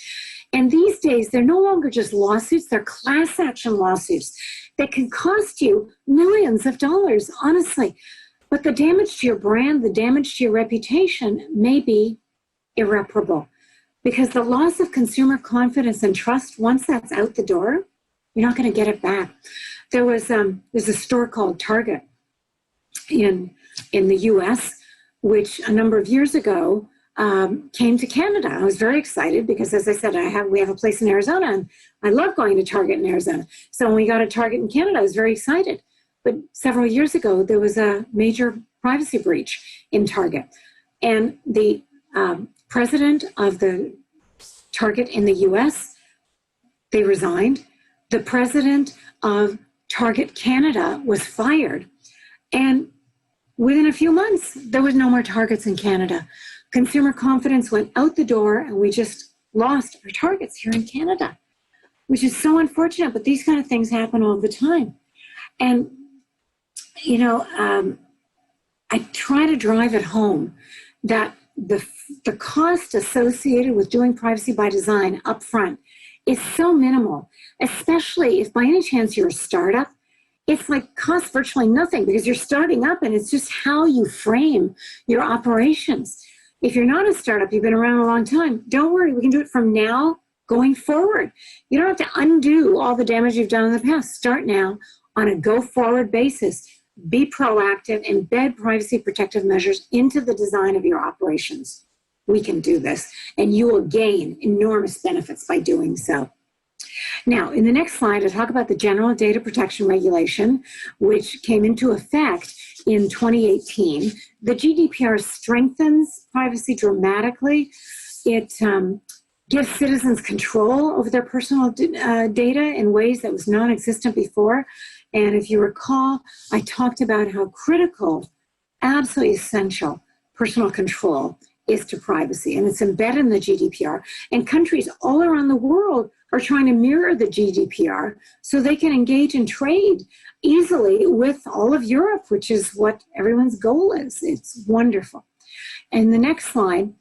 And these days, they're no longer just lawsuits, they're class action lawsuits that can cost you millions of dollars, honestly. But the damage to your brand, the damage to your reputation may be irreparable because the loss of consumer confidence and trust, once that's out the door, you're not going to get it back. There's a store called Target in the US, which a number of years ago came to Canada. I was very excited because, as I said, we have a place in Arizona, and I love going to Target in Arizona. So when we got a Target in Canada, I was very excited. But several years ago, there was a major privacy breach in Target. And the president of the Target in the US, they resigned. The president of Target Canada was fired. And within a few months, there was no more Targets in Canada. Consumer confidence went out the door, and we just lost our Targets here in Canada, which is so unfortunate, but these kind of things happen all the time. And, I try to drive it home that the cost associated with doing privacy by design upfront is so minimal, especially if by any chance you're a startup. It's costs virtually nothing because you're starting up, and it's just how you frame your operations. If you're not a startup, you've been around a long time, don't worry, we can do it from now going forward. You don't have to undo all the damage you've done in the past. Start now on a go forward basis. Be proactive, embed privacy protective measures into the design of your operations. We can do this, and you will gain enormous benefits by doing so. Now, in the next slide, I talk about the General Data Protection Regulation, which came into effect in 2018. The GDPR strengthens privacy dramatically. It gives citizens control over their personal data in ways that was non-existent before. And if you recall, I talked about how critical, absolutely essential personal control is to privacy, and it's embedded in the GDPR. And countries all around the world are trying to mirror the GDPR so they can engage in trade easily with all of Europe, which is what everyone's goal is. It's wonderful. And the next slide,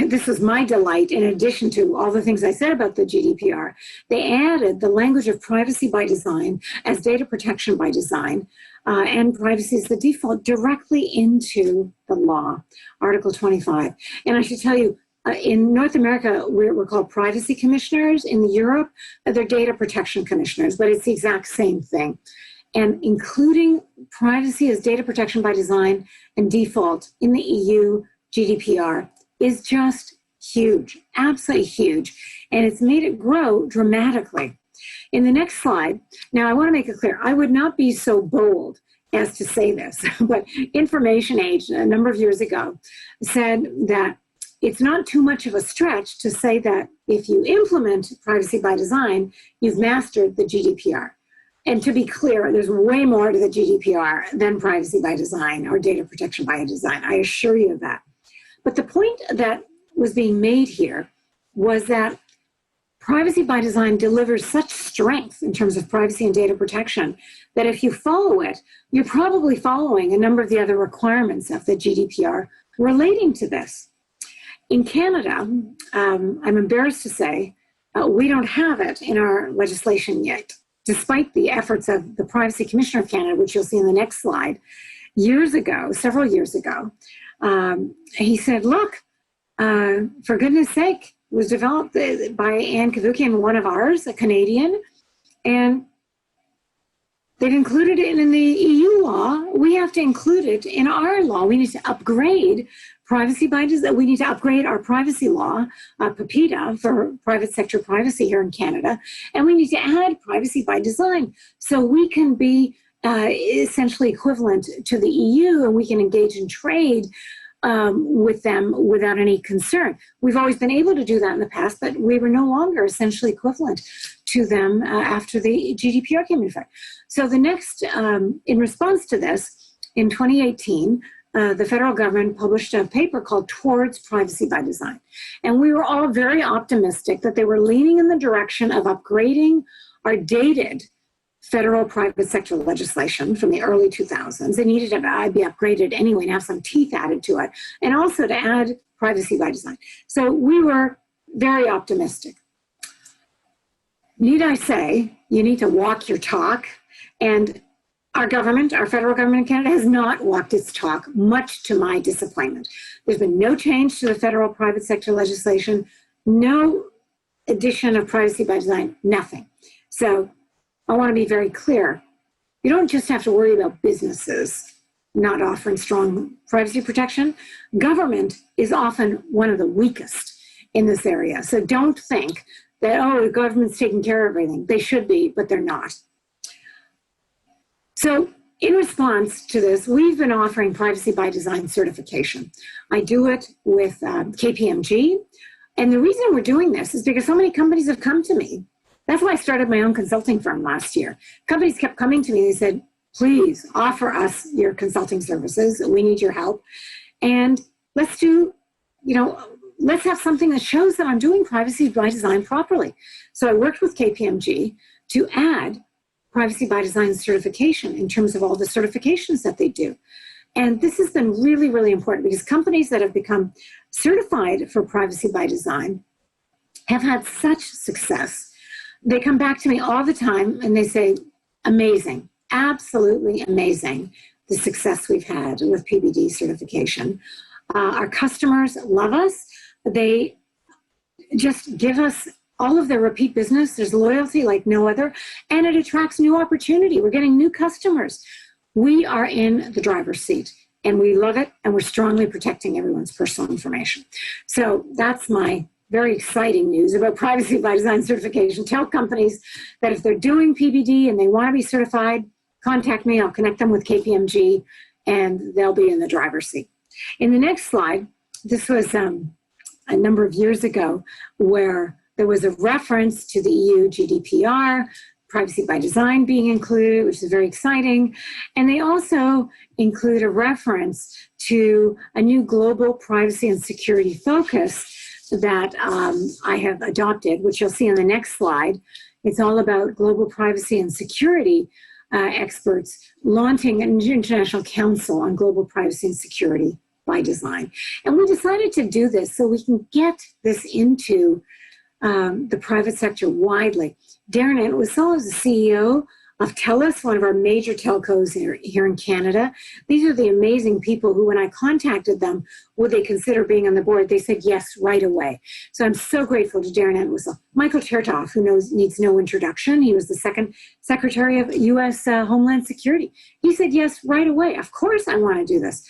this was my delight. In addition to all the things I said about the GDPR, they added the language of privacy by design as data protection by design, and privacy is the default directly into the law, Article 25. And I should tell you, in North America, we're called privacy commissioners. In Europe, they're data protection commissioners, but it's the exact same thing. And including privacy as data protection by design and default in the EU GDPR is just huge, absolutely huge. And it's made it grow dramatically. In the next slide, now I want to make it clear, I would not be so bold as to say this, but Information Age a number of years ago said that it's not too much of a stretch to say that if you implement privacy by design, you've mastered the GDPR. And to be clear, there's way more to the GDPR than privacy by design or data protection by design. I assure you of that. But the point that was being made here was that privacy by design delivers such strength in terms of privacy and data protection that if you follow it, you're probably following a number of the other requirements of the GDPR relating to this. In Canada, I'm embarrassed to say, we don't have it in our legislation yet, despite the efforts of the Privacy Commissioner of Canada, which you'll see in the next slide. Years ago, several years ago, he said, look, for goodness sake, it was developed by Anne Cavoukian, one of ours, a Canadian, and they've included it in the EU law. We have to include it in our law. We need to upgrade privacy by design. We need to upgrade our privacy law, PIPEDA, for private sector privacy here in Canada, and we need to add privacy by design so we can be essentially equivalent to the EU, and we can engage in trade with them without any concern. We've always been able to do that in the past, but we were no longer essentially equivalent to them after the GDPR came into effect. So the next, in response to this, in 2018, the federal government published a paper called Towards Privacy by Design. And we were all very optimistic that they were leaning in the direction of upgrading our dated federal private sector legislation from the early 2000s. It needed to be upgraded anyway and have some teeth added to it, and also to add privacy by design. So we were very optimistic. Need I say, you need to walk your talk, and our government, our federal government in Canada, has not walked its talk, much to my disappointment. There's been no change to the federal private sector legislation, no addition of privacy by design, nothing. So I want to be very clear. You don't just have to worry about businesses not offering strong privacy protection. Government is often one of the weakest in this area. So don't think that, oh, the government's taking care of everything. They should be, but they're not. So in response to this, we've been offering privacy by design certification. I do it with KPMG. And the reason we're doing this is because so many companies have come to me. That's why I started my own consulting firm last year. Companies kept coming to me. They said, please offer us your consulting services. We need your help. And let's do, let's have something that shows that I'm doing privacy by design properly. So I worked with KPMG to add privacy by design certification in terms of all the certifications that they do. And this has been really, really important because companies that have become certified for privacy by design have had such success. They come back to me all the time and they say, amazing, absolutely amazing, the success we've had with PBD certification. Our customers love us. They just give us all of their repeat business. There's loyalty like no other, and it attracts new opportunity. We're getting new customers. We are in the driver's seat, and we love it, and we're strongly protecting everyone's personal information. So that's my very exciting news about privacy by design certification. Tell companies that if they're doing PBD and they want to be certified, contact me. I'll connect them with KPMG, and they'll be in the driver's seat. In the next slide, this was a number of years ago where there was a reference to the EU GDPR, privacy by design being included, which is very exciting. And they also include a reference to a new global privacy and security focus that I have adopted, which you'll see on the next slide. It's all about global privacy and security experts launching an international council on global privacy and security by design. And we decided to do this so we can get this into the private sector widely. Darren Entwistle is the CEO of TELUS, one of our major telcos here in Canada. These are the amazing people who, when I contacted them, would they consider being on the board? They said yes right away. So I'm so grateful to Darren Entwistle. Michael Chertoff, who needs no introduction. He was the second Secretary of U.S. Homeland Security. He said yes right away. Of course I want to do this.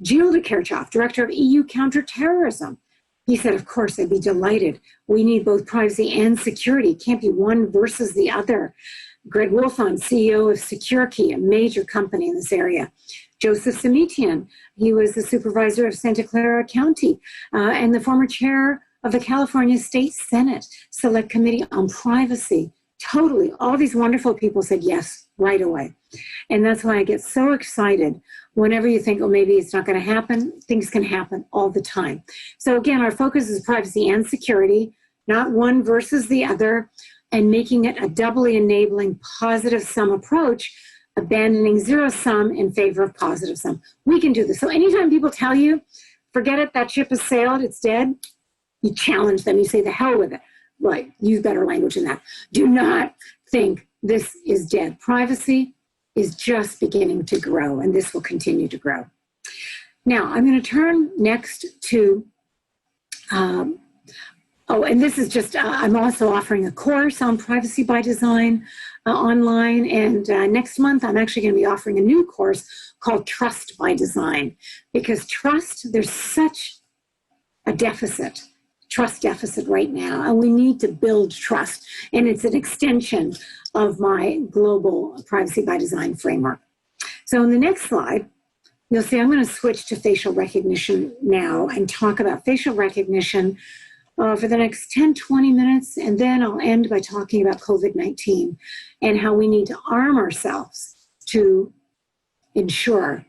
Gilda Kerchoff, Director of EU Counterterrorism. He said, of course, I'd be delighted. We need both privacy and security. It can't be one versus the other. Greg Wolfon, CEO of SecureKey, a major company in this area. Joseph Samitian, he was the supervisor of Santa Clara County and the former chair of the California State Senate Select Committee on Privacy. Totally, all these wonderful people said yes right away. And that's why I get so excited whenever you think, oh, maybe it's not going to happen. Things can happen all the time. So again, our focus is privacy and security, not one versus the other, and making it a doubly enabling positive sum approach, abandoning zero sum in favor of positive sum. We can do this. So anytime people tell you, forget it, that ship has sailed, it's dead, you challenge them, you say, the hell with it. Right, use better language than that. Do not think this is dead. Privacy is just beginning to grow, and this will continue to grow. Now, I'm going to turn next to, and this is just, I'm also offering a course on privacy by design online, and next month I'm actually going to be offering a new course called Trust by Design, because trust, there's such a trust deficit right now, and we need to build trust, and it's an extension of my global privacy by design framework. So in the next slide, you'll see I'm going to switch to facial recognition now and talk about facial recognition for the next 10, 20 minutes, and then I'll end by talking about COVID-19 and how we need to arm ourselves to ensure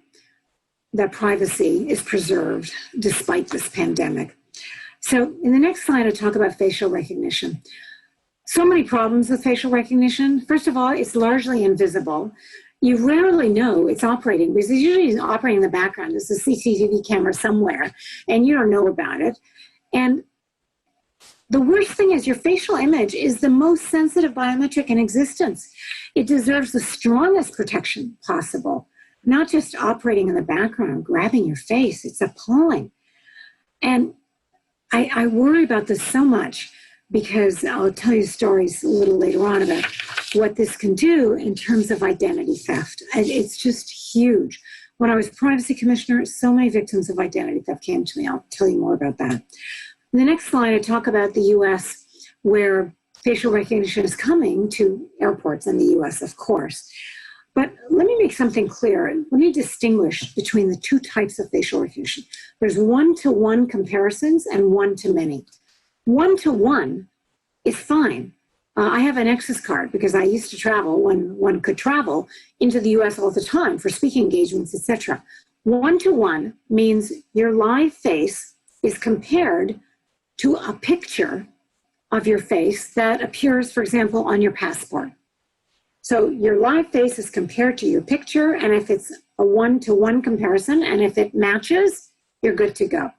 that privacy is preserved despite this pandemic. So in the next slide, I'll talk about facial recognition. So many problems with facial recognition. First of all, it's largely invisible. You rarely know it's operating because it's usually operating in the background. There's a CCTV camera somewhere and you don't know about it. And the worst thing is your facial image is the most sensitive biometric in existence. It deserves the strongest protection possible, not just operating in the background, grabbing your face. It's appalling. And I worry about this so much because I'll tell you stories a little later on about what this can do in terms of identity theft. And it's just huge. When I was privacy commissioner, so many victims of identity theft came to me. I'll tell you more about that. In the next slide, I talk about the US, where facial recognition is coming to airports in the US, of course. But let me make something clear. Let me distinguish between the two types of facial recognition. There's one-to-one comparisons and one-to-many. One-to-one is fine. I have an Nexus card because I used to travel when one could travel into the US all the time for speaking engagements, etc. One-to-one means your live face is compared to a picture of your face that appears, for example, on your passport. So your live face is compared to your picture, and if it's a one-to-one comparison, and if it matches, you're good to go.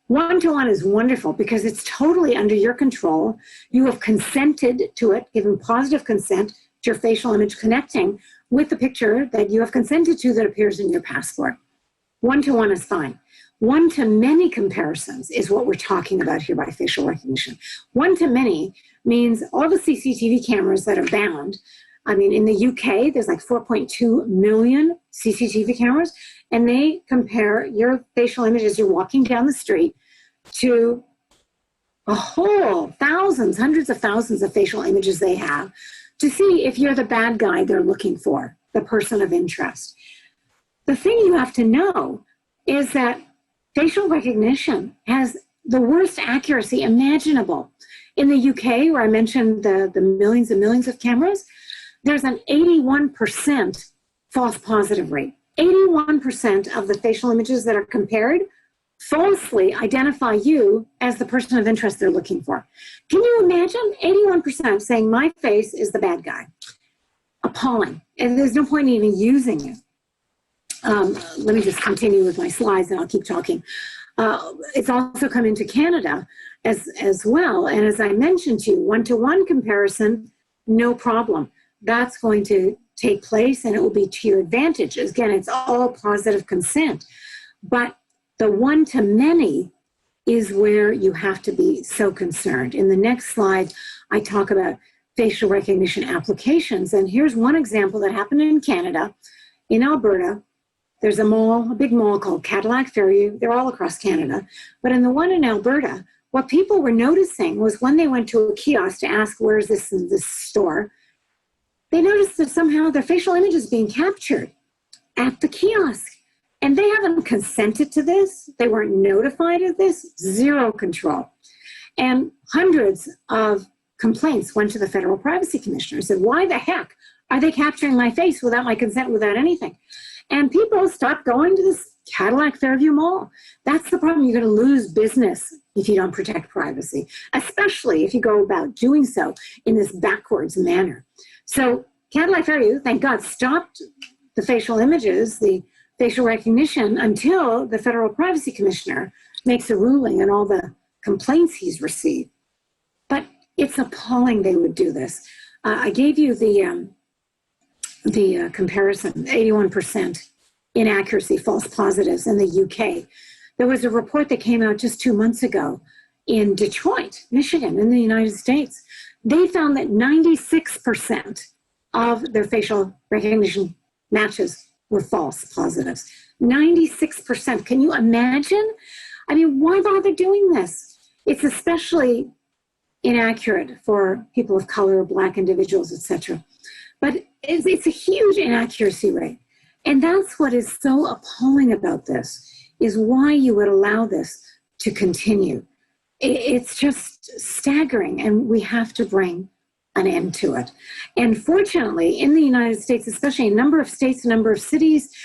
One-to-one is wonderful because it's totally under your control. You have consented to it, given positive consent to your facial image connecting with the picture that you have consented to that appears in your passport. One-to-one is fine. One-to-many comparisons is what we're talking about here by facial recognition. One-to-many means all the CCTV cameras that are bound. I mean, in the UK, there's like 4.2 million CCTV cameras, and they compare your facial image as you're walking down the street to a whole thousands, hundreds of thousands of facial images they have to see if you're the bad guy they're looking for, the person of interest. The thing you have to know is that facial recognition has the worst accuracy imaginable. In the UK, where I mentioned the millions and millions of cameras, there's an 81% false positive rate. 81% of the facial images that are compared falsely identify you as the person of interest they're looking for. Can you imagine 81% saying my face is the bad guy? Appalling. And there's no point in even using it. Let me just continue with my slides and I'll keep talking. It's also come into Canada as well. And as I mentioned to you, one-to-one comparison, no problem. That's going to take place and it will be to your advantage. Again, it's all positive consent. But the one-to-many is where you have to be so concerned. In the next slide, I talk about facial recognition applications. And here's one example that happened in Canada. In Alberta, there's a mall, a big mall called Cadillac Fairview. They're all across Canada. But in the one in Alberta, what people were noticing was when they went to a kiosk to ask, where's this in this store, they noticed that somehow their facial image is being captured at the kiosk. And they haven't consented to this. They weren't notified of this. Zero control. And hundreds of complaints went to the Federal Privacy Commissioner and said, why the heck are they capturing my face without my consent, without anything? And people stopped going to this Cadillac Fairview Mall. That's the problem. You're going to lose business if you don't protect privacy, especially if you go about doing so in this backwards manner. So Cadillac Fairview, thank God, stopped the facial images, the facial recognition, until the Federal Privacy Commissioner makes a ruling on all the complaints he's received. But it's appalling they would do this. I gave you the comparison, 81% inaccuracy, false positives in the UK. There was a report that came out just 2 months ago in Detroit, Michigan, in the United States. They found that 96% of their facial recognition matches were false positives. 96%. Can you imagine? I mean, why bother doing this? It's especially inaccurate for people of color, Black individuals, etc. But it's a huge inaccuracy rate. And that's what is so appalling about this, is why you would allow this to continue. It's just staggering, and we have to bring an end to it. And fortunately, in the United States, especially a number of states, a number of cities,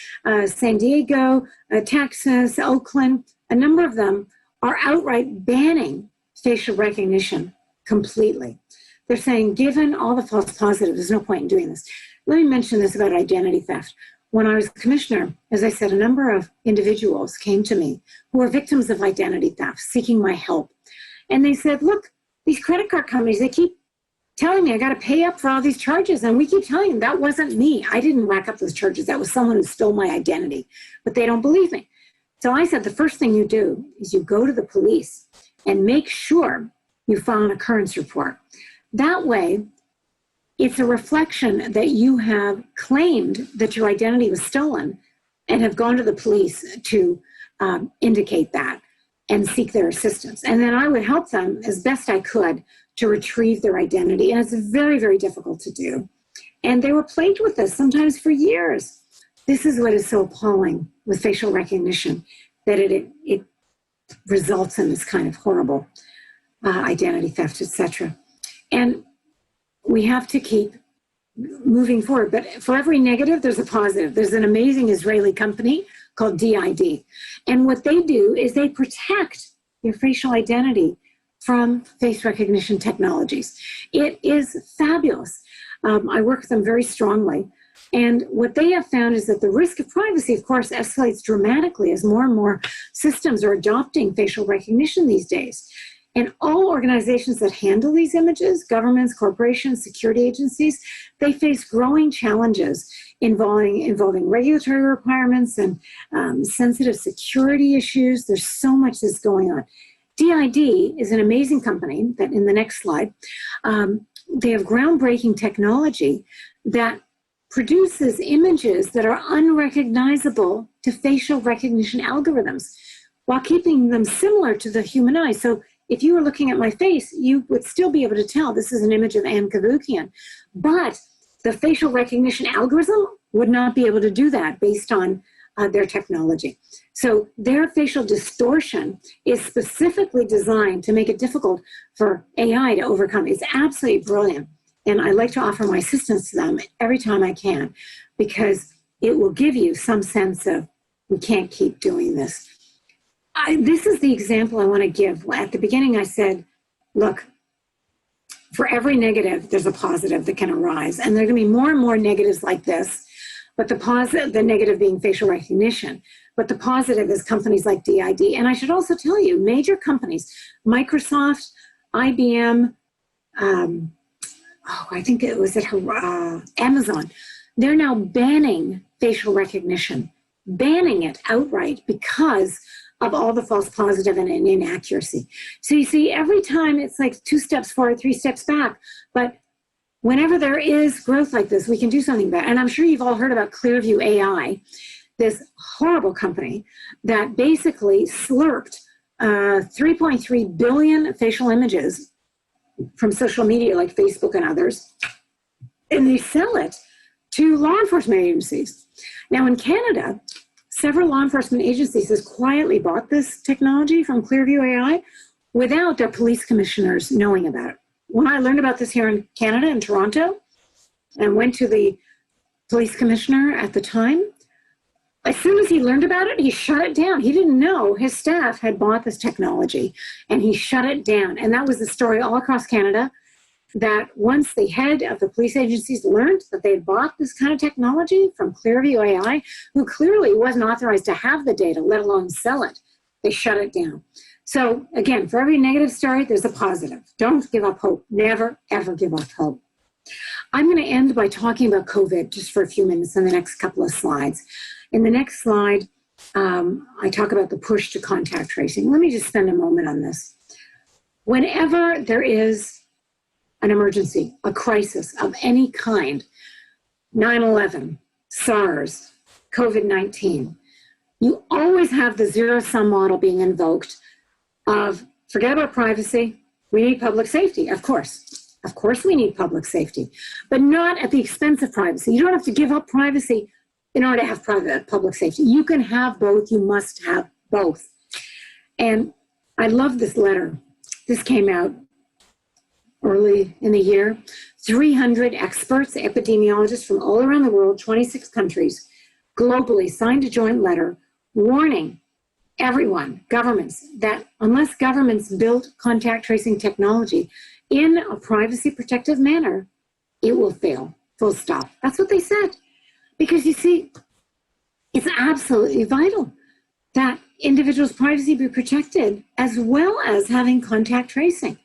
San Diego, Texas, Oakland, a number of them are outright banning facial recognition completely. They're saying, given all the false positives, there's no point in doing this. Let me mention this about identity theft. When I was commissioner, as I said, a number of individuals came to me who were victims of identity theft, seeking my help. And they said, look, these credit card companies, they keep telling me I got to pay up for all these charges. And we keep telling them that wasn't me. I didn't rack up those charges. That was someone who stole my identity. But they don't believe me. So I said, the first thing you do is you go to the police and make sure you file an occurrence report. That way, it's a reflection that you have claimed that your identity was stolen and have gone to the police to indicate that and seek their assistance. And then I would help them as best I could to retrieve their identity. And it's very, very difficult to do. And they were plagued with this sometimes for years. This is what is so appalling with facial recognition, that it results in this kind of horrible identity theft, etc. And we have to keep moving forward. But for every negative, there's a positive. There's an amazing Israeli company called DID. And what they do is they protect your facial identity from face recognition technologies. It is fabulous. I work with them very strongly. And what they have found is that the risk of privacy, of course, escalates dramatically as more and more systems are adopting facial recognition these days. And all organizations that handle these images, governments, corporations, security agencies, they face growing challenges involving regulatory requirements and sensitive security issues. There's so much that's going on. DID is an amazing company that, in the next slide, they have groundbreaking technology that produces images that are unrecognizable to facial recognition algorithms while keeping them similar to the human eye. So if you were looking at my face, you would still be able to tell this is an image of Cavoukian. But the facial recognition algorithm would not be able to do that based on their technology. So their facial distortion is specifically designed to make it difficult for AI to overcome. It's absolutely brilliant. And I like to offer my assistance to them every time I can, because it will give you some sense of, we can't keep doing this. This is the example I want to give. At the beginning, I said, look, for every negative, there's a positive that can arise. And there are going to be more and more negatives like this, but the negative being facial recognition. But the positive is companies like DID. And I should also tell you, major companies, Microsoft, IBM, I think it was at Amazon, they're now banning facial recognition, banning it outright because of all the false positive and inaccuracy. So you see, every time it's like 2 steps forward, 3 steps back. But whenever there is growth like this, we can do something about it. And I'm sure you've all heard about Clearview AI, this horrible company that basically slurped 3.3 billion facial images from social media like Facebook and others, and they sell it to law enforcement agencies. Now in Canada, several law enforcement agencies has quietly bought this technology from Clearview AI without their police commissioners knowing about it. When I learned about this here in Canada, in Toronto, and went to the police commissioner at the time, as soon as he learned about it, he shut it down. He didn't know his staff had bought this technology, and he shut it down. And that was the story all across Canada, that once the head of the police agencies learned that they had bought this kind of technology from Clearview AI, who clearly wasn't authorized to have the data, let alone sell it, they shut it down. So again, for every negative story, there's a positive. Don't give up hope. Never, ever give up hope. I'm going to end by talking about COVID just for a few minutes in the next couple of slides. In the next slide, I talk about the push to contact tracing. Let me just spend a moment on this. Whenever there is an emergency, a crisis of any kind, 9/11, SARS, COVID-19, you always have the zero-sum model being invoked of forget about privacy, we need public safety, of course. Of course we need public safety, but not at the expense of privacy. You don't have to give up privacy in order to have public safety. You can have both, you must have both. And I love this letter. This came out early in the year. 300 experts, epidemiologists from all around the world, 26 countries, globally signed a joint letter warning everyone, governments, that unless governments build contact tracing technology in a privacy protective manner, it will fail, full stop. That's what they said. Because you see, it's absolutely vital that individuals' privacy be protected as well as having contact tracing.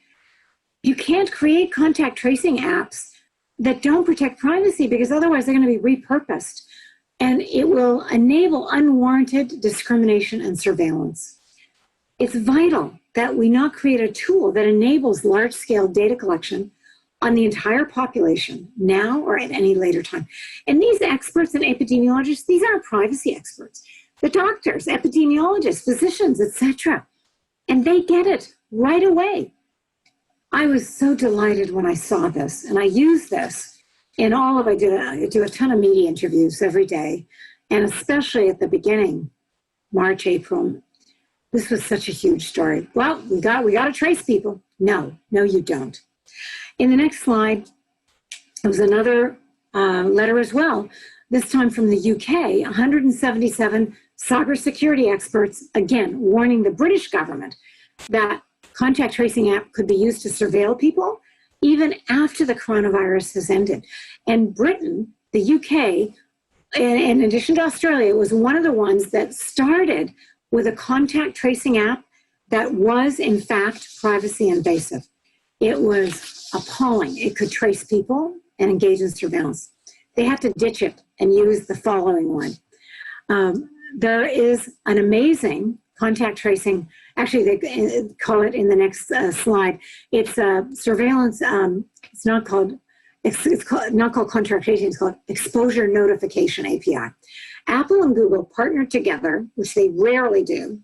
You can't create contact tracing apps that don't protect privacy because otherwise they're going to be repurposed. And it will enable unwarranted discrimination and surveillance. It's vital that we not create a tool that enables large-scale data collection on the entire population now or at any later time. And these experts and epidemiologists, these aren't privacy experts. The doctors, epidemiologists, physicians, etc. And they get it right away. I was so delighted when I saw this, and I use this in all of, I do a ton of media interviews every day, and especially at the beginning, March, April. This was such a huge story. Well, we got to trace people. No, you don't. In the next slide, there was another letter as well, this time from the UK, 177 cybersecurity experts, again, warning the British government that contact tracing app could be used to surveil people even after the coronavirus has ended. And Britain, the UK, in addition to Australia, was one of the ones that started with a contact tracing app that was, in fact, privacy invasive. It was appalling. It could trace people and engage in surveillance. They had to ditch it and use the following one. There is an amazing contact tracing, actually they call it in the next slide. It's surveillance, it's not called contact tracing, it's called exposure notification API. Apple and Google partnered together, which they rarely do.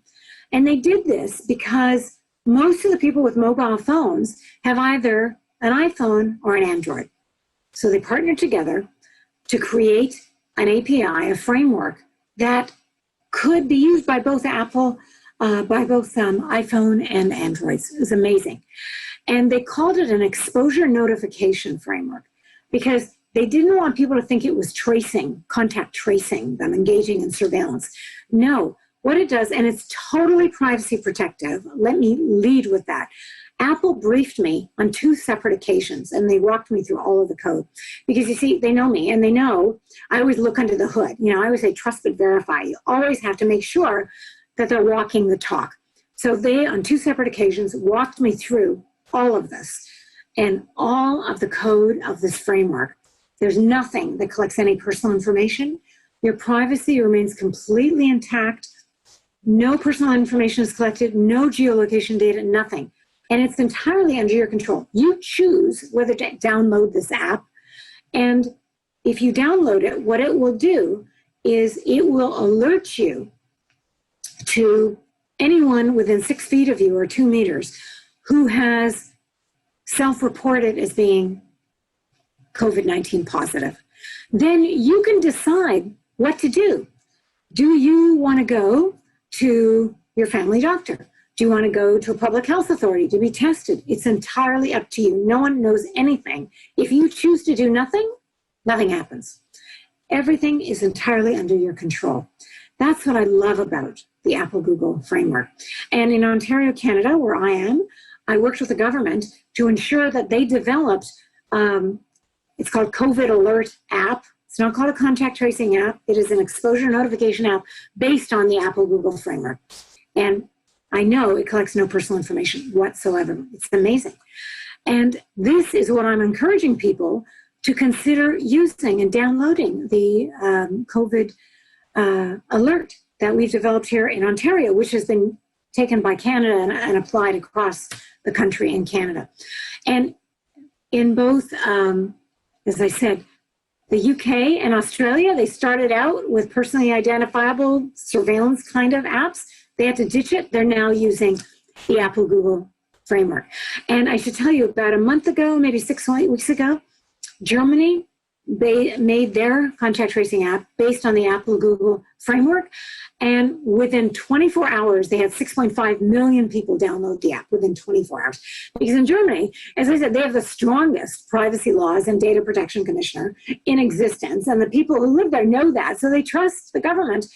And they did this because most of the people with mobile phones have either an iPhone or an Android. So they partnered together to create an API, a framework that could be used by both Apple, iPhone and Androids. It was amazing. And they called it an exposure notification framework because they didn't want people to think it was tracing, contact tracing them, engaging in surveillance. No, what it does, and it's totally privacy protective. Let me lead with that. Apple briefed me on 2 separate occasions, and they walked me through all of the code. Because you see, they know me, and they know I always look under the hood. You know, I always say trust but verify. You always have to make sure that they're walking the talk. So they, on 2 separate occasions, walked me through all of this and all of the code of this framework. There's nothing that collects any personal information. Your privacy remains completely intact. No personal information is collected, no geolocation data, nothing. And it's entirely under your control. You choose whether to download this app. And if you download it, what it will do is it will alert you to anyone within 6 feet of you or 2 meters who has self-reported as being COVID-19 positive. Then you can decide what to do. Do you want to go to your family doctor? Do you want to go to a public health authority to be tested? It's entirely up to you. No one knows anything. If you choose to do nothing, nothing happens. Everything is entirely under your control. That's what I love about the Apple-Google framework. And in Ontario, Canada, where I am, I worked with the government to ensure that they developed, it's called COVID Alert app. It's not called a contact tracing app. It is an exposure notification app based on the Apple-Google framework. And I know it collects no personal information whatsoever. It's amazing. And this is what I'm encouraging people to consider using and downloading the COVID alert that we've developed here in Ontario, which has been taken by Canada and applied across the country in Canada. And in both, as I said, the UK and Australia, they started out with personally identifiable surveillance kind of apps. They had to ditch it. They're now using the Apple-Google framework. And I should tell you, about a month ago, maybe 6 or 8 weeks ago, Germany, they made their contact tracing app based on the Apple-Google framework. And within 24 hours, they had 6.5 million people download the app within 24 hours. Because in Germany, as I said, they have the strongest privacy laws and data protection commissioner in existence. And the people who live there know that. So they trust the government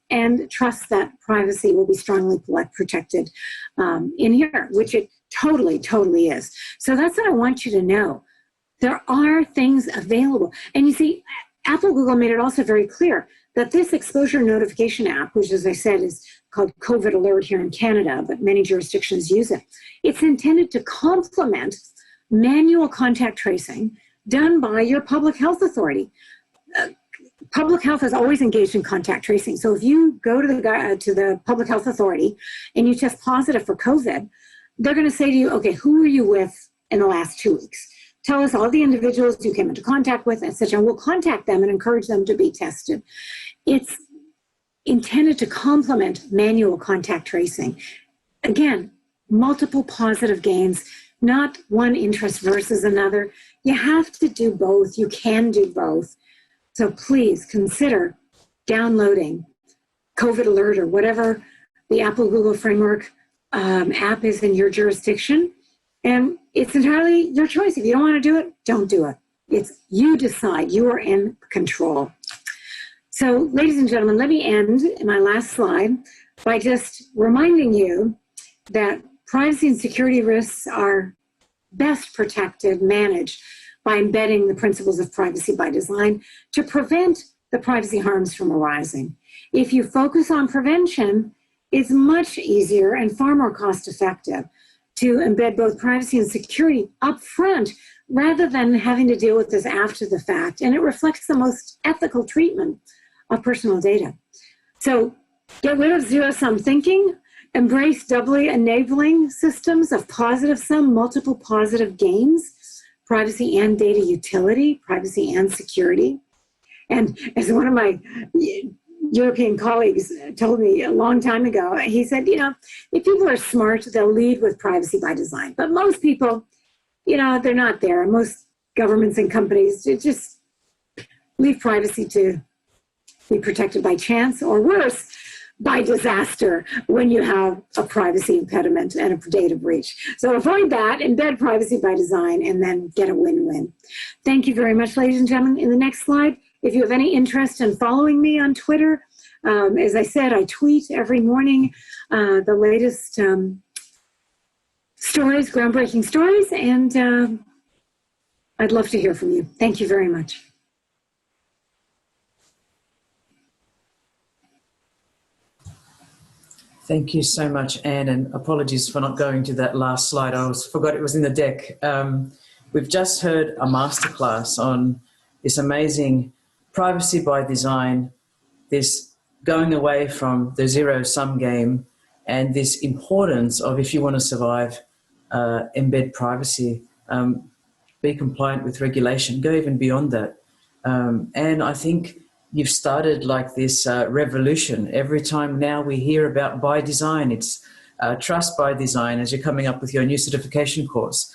and trust that privacy will be strongly protected in here, which it totally, totally is. So that's what I want you to know. There are things available. And you see, Apple Google made it also very clear that this exposure notification app, which as I said is called COVID Alert here in Canada, but many jurisdictions use it, it's intended to complement manual contact tracing done by your public health authority. Public health is always engaged in contact tracing. So if you go to the public health authority and you test positive for COVID, they're going to say to you, okay, who were you with in the last 2 weeks? Tell us all the individuals you came into contact with, etc. And we'll contact them and encourage them to be tested. It's intended to complement manual contact tracing. Again, multiple positive gains, not one interest versus another. You have to do both. You can do both. So please consider downloading COVID Alert or whatever the Apple Google framework app is in your jurisdiction. And it's entirely your choice. If you don't want to do it, don't do it. It's you decide. You are in control. So, ladies and gentlemen, let me end in my last slide by just reminding you that privacy and security risks are best protected, managed by embedding the principles of privacy by design to prevent the privacy harms from arising. If you focus on prevention, it's much easier and far more cost-effective to embed both privacy and security up front rather than having to deal with this after the fact. And it reflects the most ethical treatment of personal data. So get rid of zero-sum thinking, embrace doubly enabling systems of positive sum, multiple positive gains, privacy and data utility, privacy and security. And as one of my European colleagues told me a long time ago, he said, you know, if people are smart, they'll lead with privacy by design. But most people, you know, they're not there. Most governments and companies just leave privacy to be protected by chance or worse, by disaster when you have a privacy impediment and a data breach. So avoid that, embed privacy by design, and then get a win-win. Thank you very much, ladies and gentlemen. In the next slide, if you have any interest in following me on Twitter, As I said, I tweet every morning the latest stories, groundbreaking stories, and I'd love to hear from you. Thank you very much. Thank you so much, Anne, and apologies for not going to that last slide. I forgot it was in the deck. We've just heard a masterclass on this amazing privacy by design, this going away from the zero-sum game, and this importance of, if you want to survive, embed privacy, be compliant with regulation, go even beyond that. And I think you've started like this revolution. Every time now we hear about by design, it's trust by design as you're coming up with your new certification course.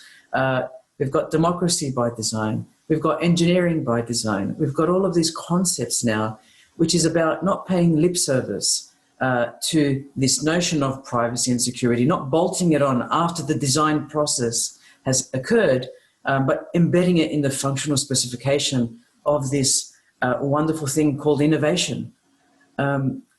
We've got democracy by design. We've got engineering by design. We've got all of these concepts now, which is about not paying lip service to this notion of privacy and security, not bolting it on after the design process has occurred, but embedding it in the functional specification of this wonderful thing called innovation.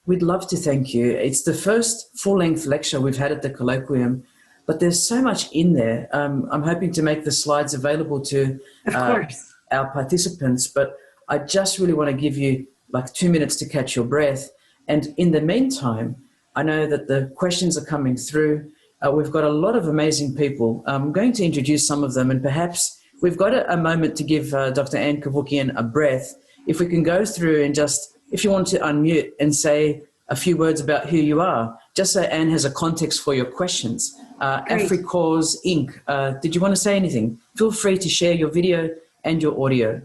We'd love to thank you. It's the first full-length lecture we've had at the Colloquium, but there's so much in there. I'm hoping to make the slides available to our participants, but I just really want to give you like 2 minutes to catch your breath. And in the meantime, I know that the questions are coming through. We've got a lot of amazing people. I'm going to introduce some of them, and perhaps we've got a moment to give Dr. Anne Cavoukian a breath. If we can go through and just, if you want to unmute and say a few words about who you are, just so Anne has a context for your questions. AfriCause Inc. Did you want to say anything? Feel free to share your video and your audio.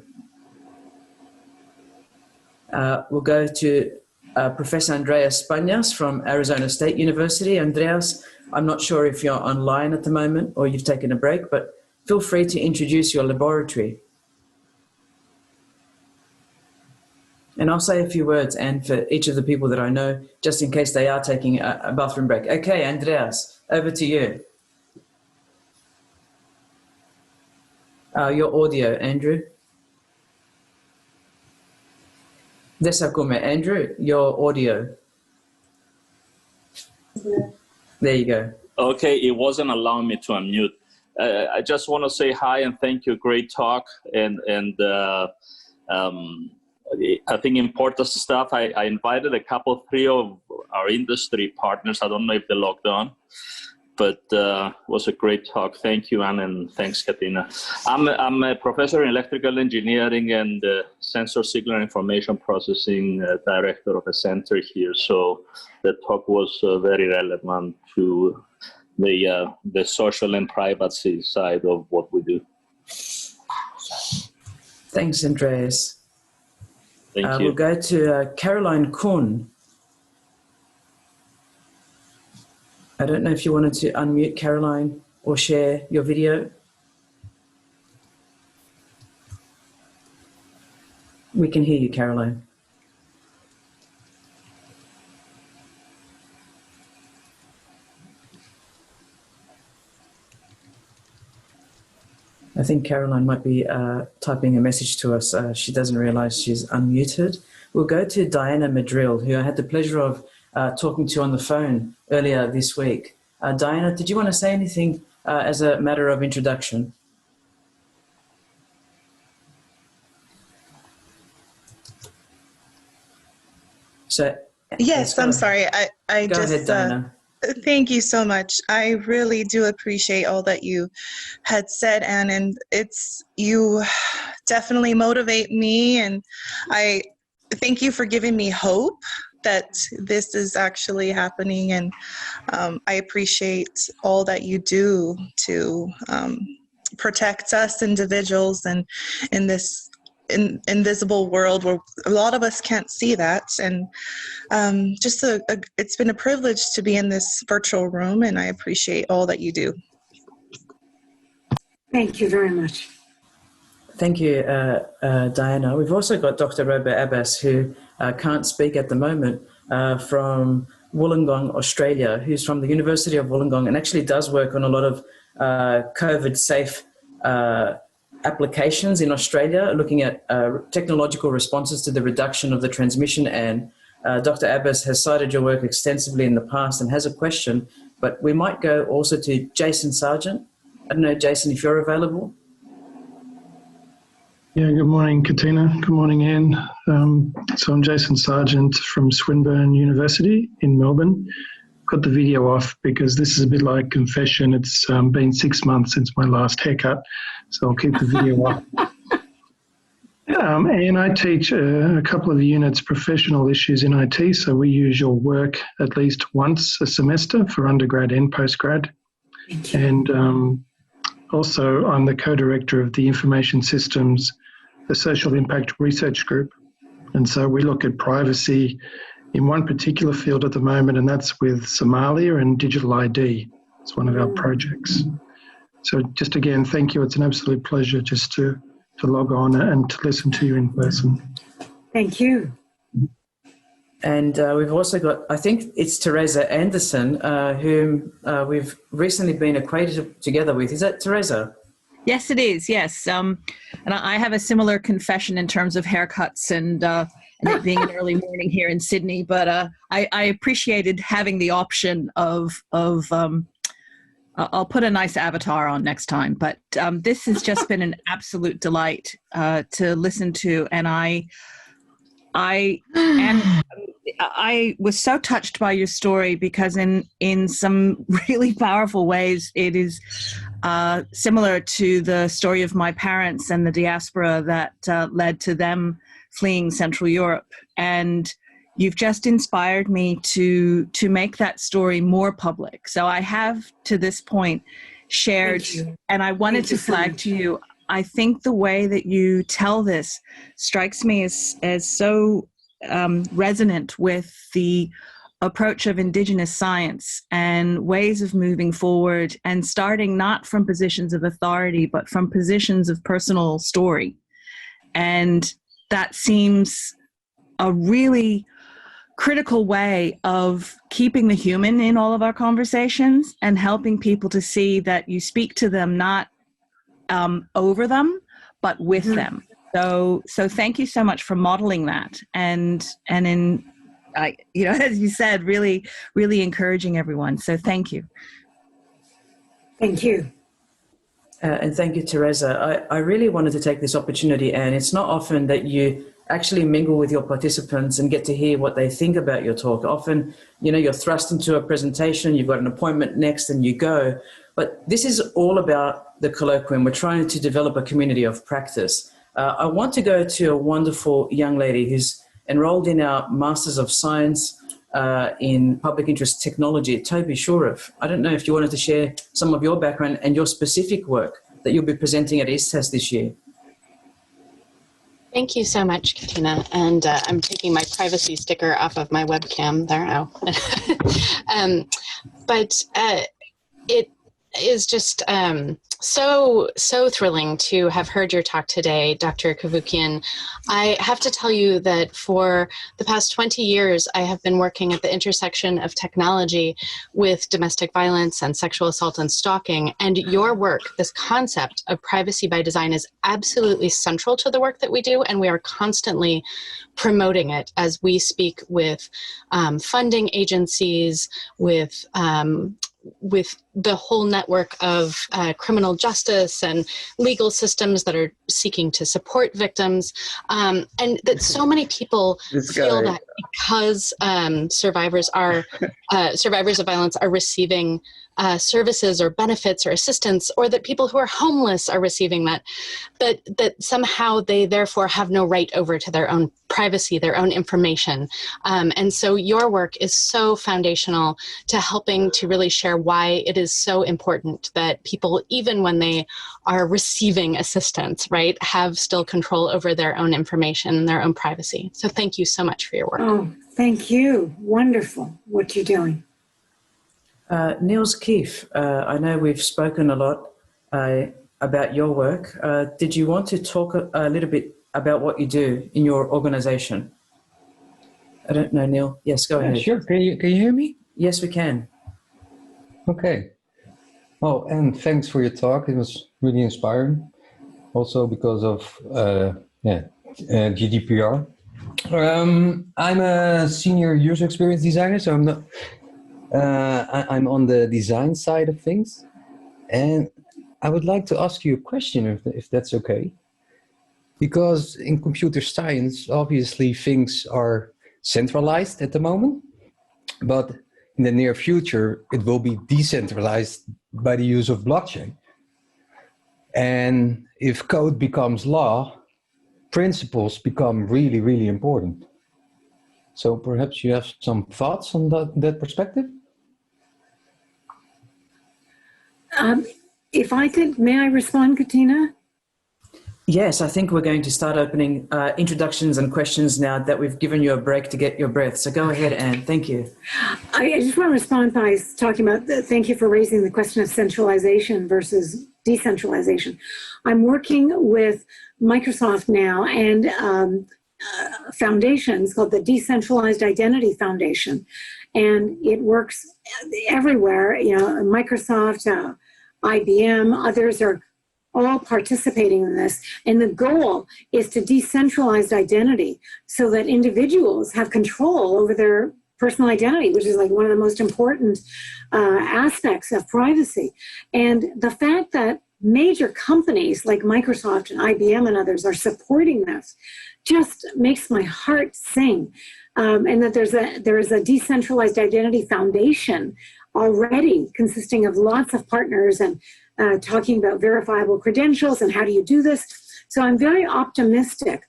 We'll go to Professor Andreas Spañas from Arizona State University. Andreas, I'm not sure if you're online at the moment or you've taken a break, but feel free to introduce your laboratory. And I'll say a few words, Anne, for each of the people that I know, just in case they are taking a bathroom break. Okay, Andreas, over to you. Your audio, Andrew. Desakume, Andrew, your audio. There you go. Okay, it wasn't allowing me to unmute. I just want to say hi and thank you. Great talk and I think important stuff. I invited three of our industry partners. I don't know if they logged on, but it was a great talk. Thank you, Anne, and thanks, Katina. I'm a professor in electrical engineering and sensor signal information processing director of a center here. So the talk was very relevant to the social and privacy side of what we do. Thanks, Andreas. Thank you. We'll go to Caroline Kuhn. I don't know if you wanted to unmute, Caroline, or share your video. We can hear you, Caroline. I think Caroline might be typing a message to us. She doesn't realize she's unmuted. We'll go to Diana Madril, who I had the pleasure of talking to on the phone earlier this week. Diana, did you want to say anything as a matter of introduction? So, yes, I'm sorry. I go just, ahead, Diana. Thank you so much. I really do appreciate all that you had said, Anne, and you definitely motivate me, and I thank you for giving me hope that this is actually happening, and I appreciate all that you do to protect us individuals and in this invisible world where a lot of us can't see that. And it's been a privilege to be in this virtual room, and I appreciate all that you do. Thank you very much. Thank you, Diana. We've also got Dr. Robert Abbas, who can't speak at the moment, from Wollongong, Australia, who's from the University of Wollongong and actually does work on a lot of COVID-safe applications in Australia, looking at technological responses to the reduction of the transmission and Dr. Abbas has cited your work extensively in the past and has a question, but we might go also to Jason Sargent. I don't know, Jason, if you're available. Yeah, good morning, Katina. Good morning, Anne. So I'm Jason Sargent from Swinburne University in Melbourne. Got the video off because this is a bit like confession. It's been 6 months since my last haircut, so I'll keep the video off. And I teach a couple of units, professional issues in IT, so we use your work at least once a semester for undergrad and postgrad. And also, I'm the co-director of the Information Systems, the Social Impact Research Group. And so we look at privacy in one particular field at the moment, and that's with Somalia and digital ID. It's one of our projects. So just again, thank you. It's an absolute pleasure just to log on and to listen to you in person. Thank you. And we've also got, I think it's Teresa Anderson, whom we've recently been acquainted together with. Is that Teresa? Yes, it is. Yes. And I have a similar confession in terms of haircuts and it being an early morning here in Sydney. But I appreciated having the option of I'll put a nice avatar on next time. But this has just been an absolute delight to listen to. And I was so touched by your story because in some really powerful ways, it is similar to the story of my parents and the diaspora that led to them fleeing Central Europe. And you've just inspired me to make that story more public. So I have, to this point, shared, and I wanted to flag to you, I think the way that you tell this strikes me as so resonant with the approach of Indigenous science and ways of moving forward and starting not from positions of authority, but from positions of personal story. And that seems a really critical way of keeping the human in all of our conversations and helping people to see that you speak to them not over them, but with them. So thank you so much for modeling that, and in, as you said, really, really encouraging everyone. So thank you. Thank you. And thank you, Teresa. I really wanted to take this opportunity, and it's not often that you actually mingle with your participants and get to hear what they think about your talk. Often, you're thrust into a presentation, you've got an appointment next and you go. But this is all about the Colloquium. We're trying to develop a community of practice. I want to go to a wonderful young lady who's enrolled in our Masters of Science in Public Interest Technology, Toby Shurif. I don't know if you wanted to share some of your background and your specific work that you'll be presenting at ISTAS this year. Thank you so much, Katina. And I'm taking my privacy sticker off of my webcam there now. But it is just so thrilling to have heard your talk today, Dr. Cavoukian. I have to tell you that for the past 20 years, I have been working at the intersection of technology with domestic violence and sexual assault and stalking. And your work, this concept of privacy by design, is absolutely central to the work that we do. And we are constantly promoting it as we speak with funding agencies, with the whole network of criminal justice and legal systems that are seeking to support victims, and that so many people feel that because survivors of violence are receiving services or benefits or assistance, or that people who are homeless are receiving that somehow they therefore have no right over to their own privacy, their own information. And so your work is so foundational to helping to really share why it is so important that people, even when they are receiving assistance, right, have still control over their own information and their own privacy. So thank you so much for your work. Oh, thank you. Wonderful what you're doing. Niels Keefe, I know we've spoken a lot about your work. Did you want to talk a little bit about what you do in your organization? I don't know, Neil. Yes, go ahead. Sure. Can you hear me? Yes, we can. Okay. Oh, and thanks for your talk. It was really inspiring. Also because of GDPR. I'm a senior user experience designer, so I'm not. I'm on the design side of things, and I would like to ask you a question, if that's okay. Because in computer science, obviously things are centralized at the moment, but in the near future, it will be decentralized by the use of blockchain. And if code becomes law, principles become really, really important. So perhaps you have some thoughts on that perspective? If I could, may I respond, Katina? Yes, I think we're going to start opening introductions and questions now that we've given you a break to get your breath. So go ahead, Anne. Thank you. I just want to respond by talking about, thank you for raising the question of centralization versus decentralization. I'm working with Microsoft now and a foundation. It's called the Decentralized Identity Foundation. And it works everywhere. You know, Microsoft, IBM, others are all participating in this. And the goal is to decentralize identity so that individuals have control over their personal identity, which is like one of the most important aspects of privacy. And the fact that major companies like Microsoft and IBM and others are supporting this just makes my heart sing. And that there is a decentralized identity foundation already consisting of lots of partners and talking about verifiable credentials and how do you do this. So I'm very optimistic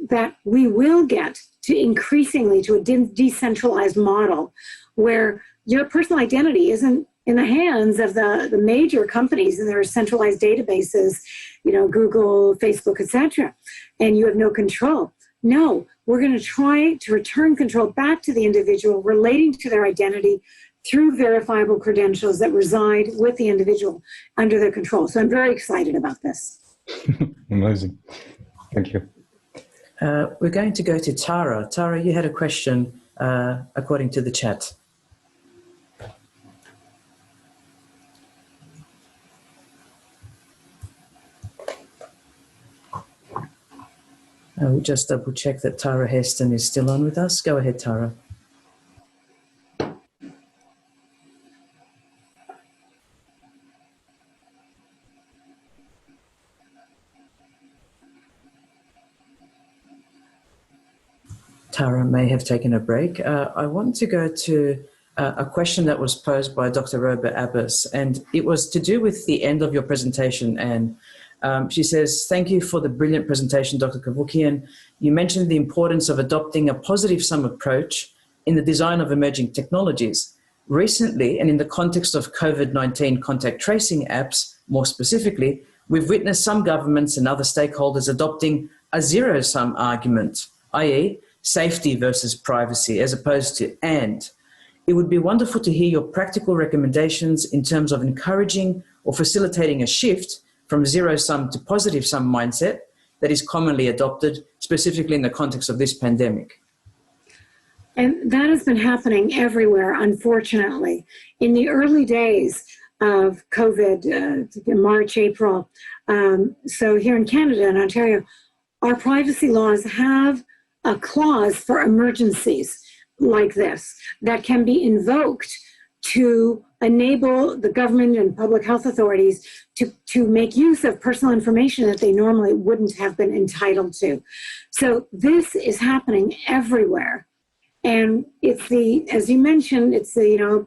that we will get to increasingly to a decentralized model where your personal identity isn't in the hands of the major companies and their centralized databases, you know, Google, Facebook, etc., and you have no control. No, we're going to try to return control back to the individual relating to their identity through verifiable credentials that reside with the individual under their control. So I'm very excited about this. Amazing. Thank you. We're going to go to Tara. Tara, you had a question according to the chat. We'll just double check that Tara Heston is still on with us. Go ahead, Tara. Tara may have taken a break. I want to go to a question that was posed by Dr. Roba Abbas, and it was to do with the end of your presentation. And she says, thank you for the brilliant presentation, Dr. Cavoukian. You mentioned the importance of adopting a positive sum approach in the design of emerging technologies. Recently, and in the context of COVID-19 contact tracing apps, more specifically, we've witnessed some governments and other stakeholders adopting a zero-sum argument, i.e., safety versus privacy, as opposed to and. It would be wonderful to hear your practical recommendations in terms of encouraging or facilitating a shift from zero-sum to positive-sum mindset that is commonly adopted, specifically in the context of this pandemic. And that has been happening everywhere, unfortunately. In the early days of COVID, March, April, so here in Canada and Ontario, our privacy laws have a clause for emergencies like this that can be invoked to enable the government and public health authorities to make use of personal information that they normally wouldn't have been entitled to. So this is happening everywhere. And it's as you mentioned, it's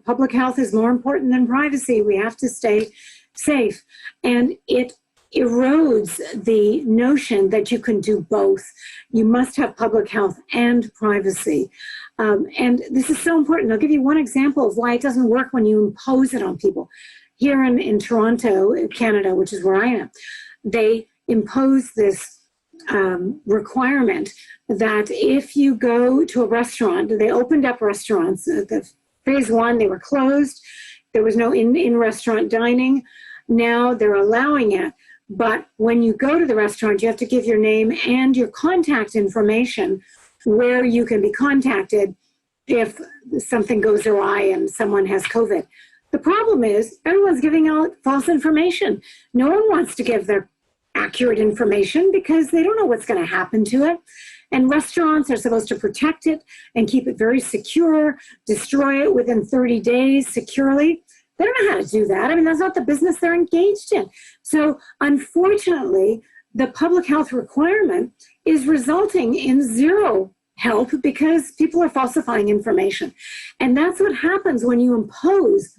public health is more important than privacy. We have to stay safe. And it erodes the notion that you can do both. You must have public health and privacy. And this is so important. I'll give you one example of why it doesn't work when you impose it on people. Here in Toronto, Canada, which is where I am, they impose this requirement that if you go to a restaurant, they opened up restaurants. The phase one, they were closed. There was no in-restaurant dining. Now they're allowing it. But when you go to the restaurant, you have to give your name and your contact information where you can be contacted if something goes awry and someone has COVID. The problem is everyone's giving out false information. No one wants to give their accurate information because they don't know what's going to happen to it. And restaurants are supposed to protect it and keep it very secure, destroy it within 30 days securely. They don't know how to do that. I mean, that's not the business they're engaged in. So unfortunately, the public health requirement is resulting in zero help because people are falsifying information. And that's what happens when you impose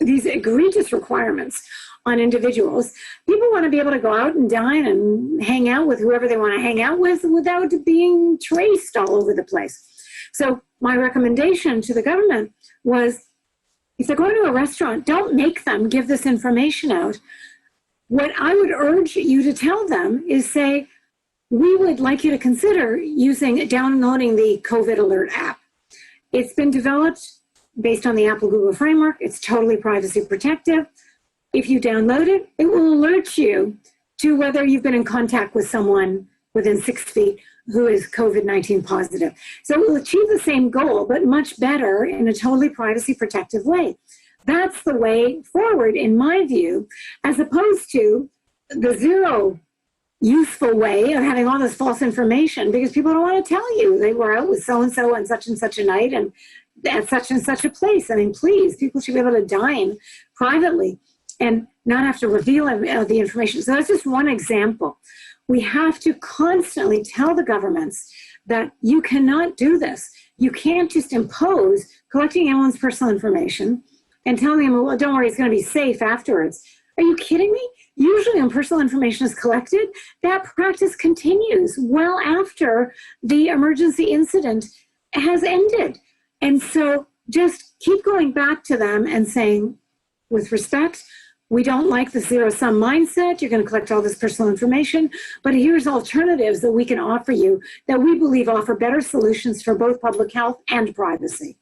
these egregious requirements on individuals. People want to be able to go out and dine and hang out with whoever they want to hang out with without being traced all over the place. So my recommendation to the government was, if they're going to a restaurant, don't make them give this information out. What I would urge you to tell them is say, we would like you to consider downloading the COVID Alert app. It's been developed based on the Apple Google framework. It's totally privacy protective. If you download it, it will alert you to whether you've been in contact with someone within 6 feet who is COVID-19 positive. So it will achieve the same goal, but much better in a totally privacy protective way. That's the way forward, in my view, as opposed to the zero useful way of having all this false information, because people don't want to tell you they were out with so-and-so on such and such a night and at such and such a place. I mean, please, people should be able to dine privately and not have to reveal the information. So that's just one example. We have to constantly tell the governments that you cannot do this. You can't just impose collecting anyone's personal information and telling them, well, don't worry, it's going to be safe afterwards. Are you kidding me? Usually when personal information is collected, that practice continues well after the emergency incident has ended. And so just keep going back to them and saying, with respect, we don't like the zero-sum mindset. You're going to collect all this personal information, but here's alternatives that we can offer you that we believe offer better solutions for both public health and privacy.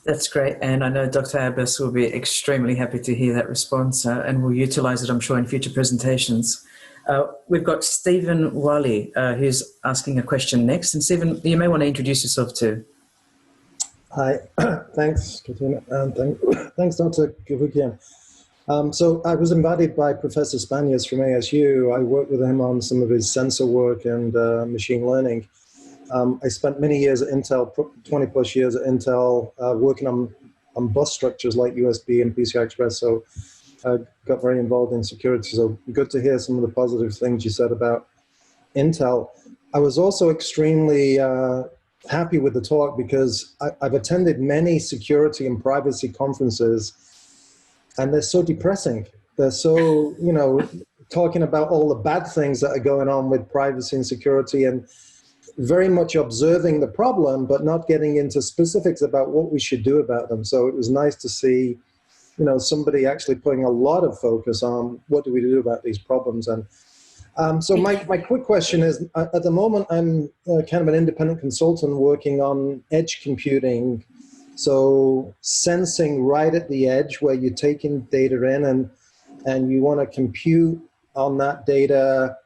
That's great. And I know Dr. Abbas will be extremely happy to hear that response and will utilize it, I'm sure, in future presentations. We've got Stephen Wally who's asking a question next. And Stephen, you may want to introduce yourself too. Hi, thanks, Katina, and thanks, Dr. Cavoukian. So I was invited by Professor Spanias from ASU. I worked with him on some of his sensor work and machine learning. I spent many years at Intel, 20 plus years at Intel, working on bus structures like USB and PCI Express, so I got very involved in security. So good to hear some of the positive things you said about Intel. I was also extremely happy with the talk because I've attended many security and privacy conferences, and they're so depressing. They're so, talking about all the bad things that are going on with privacy and security, and very much observing the problem, but not getting into specifics about what we should do about them. So it was nice to see, somebody actually putting a lot of focus on what do we do about these problems. And so my quick question is, at the moment, I'm kind of an independent consultant working on edge computing. So sensing right at the edge where you're taking data in and you want to compute on that data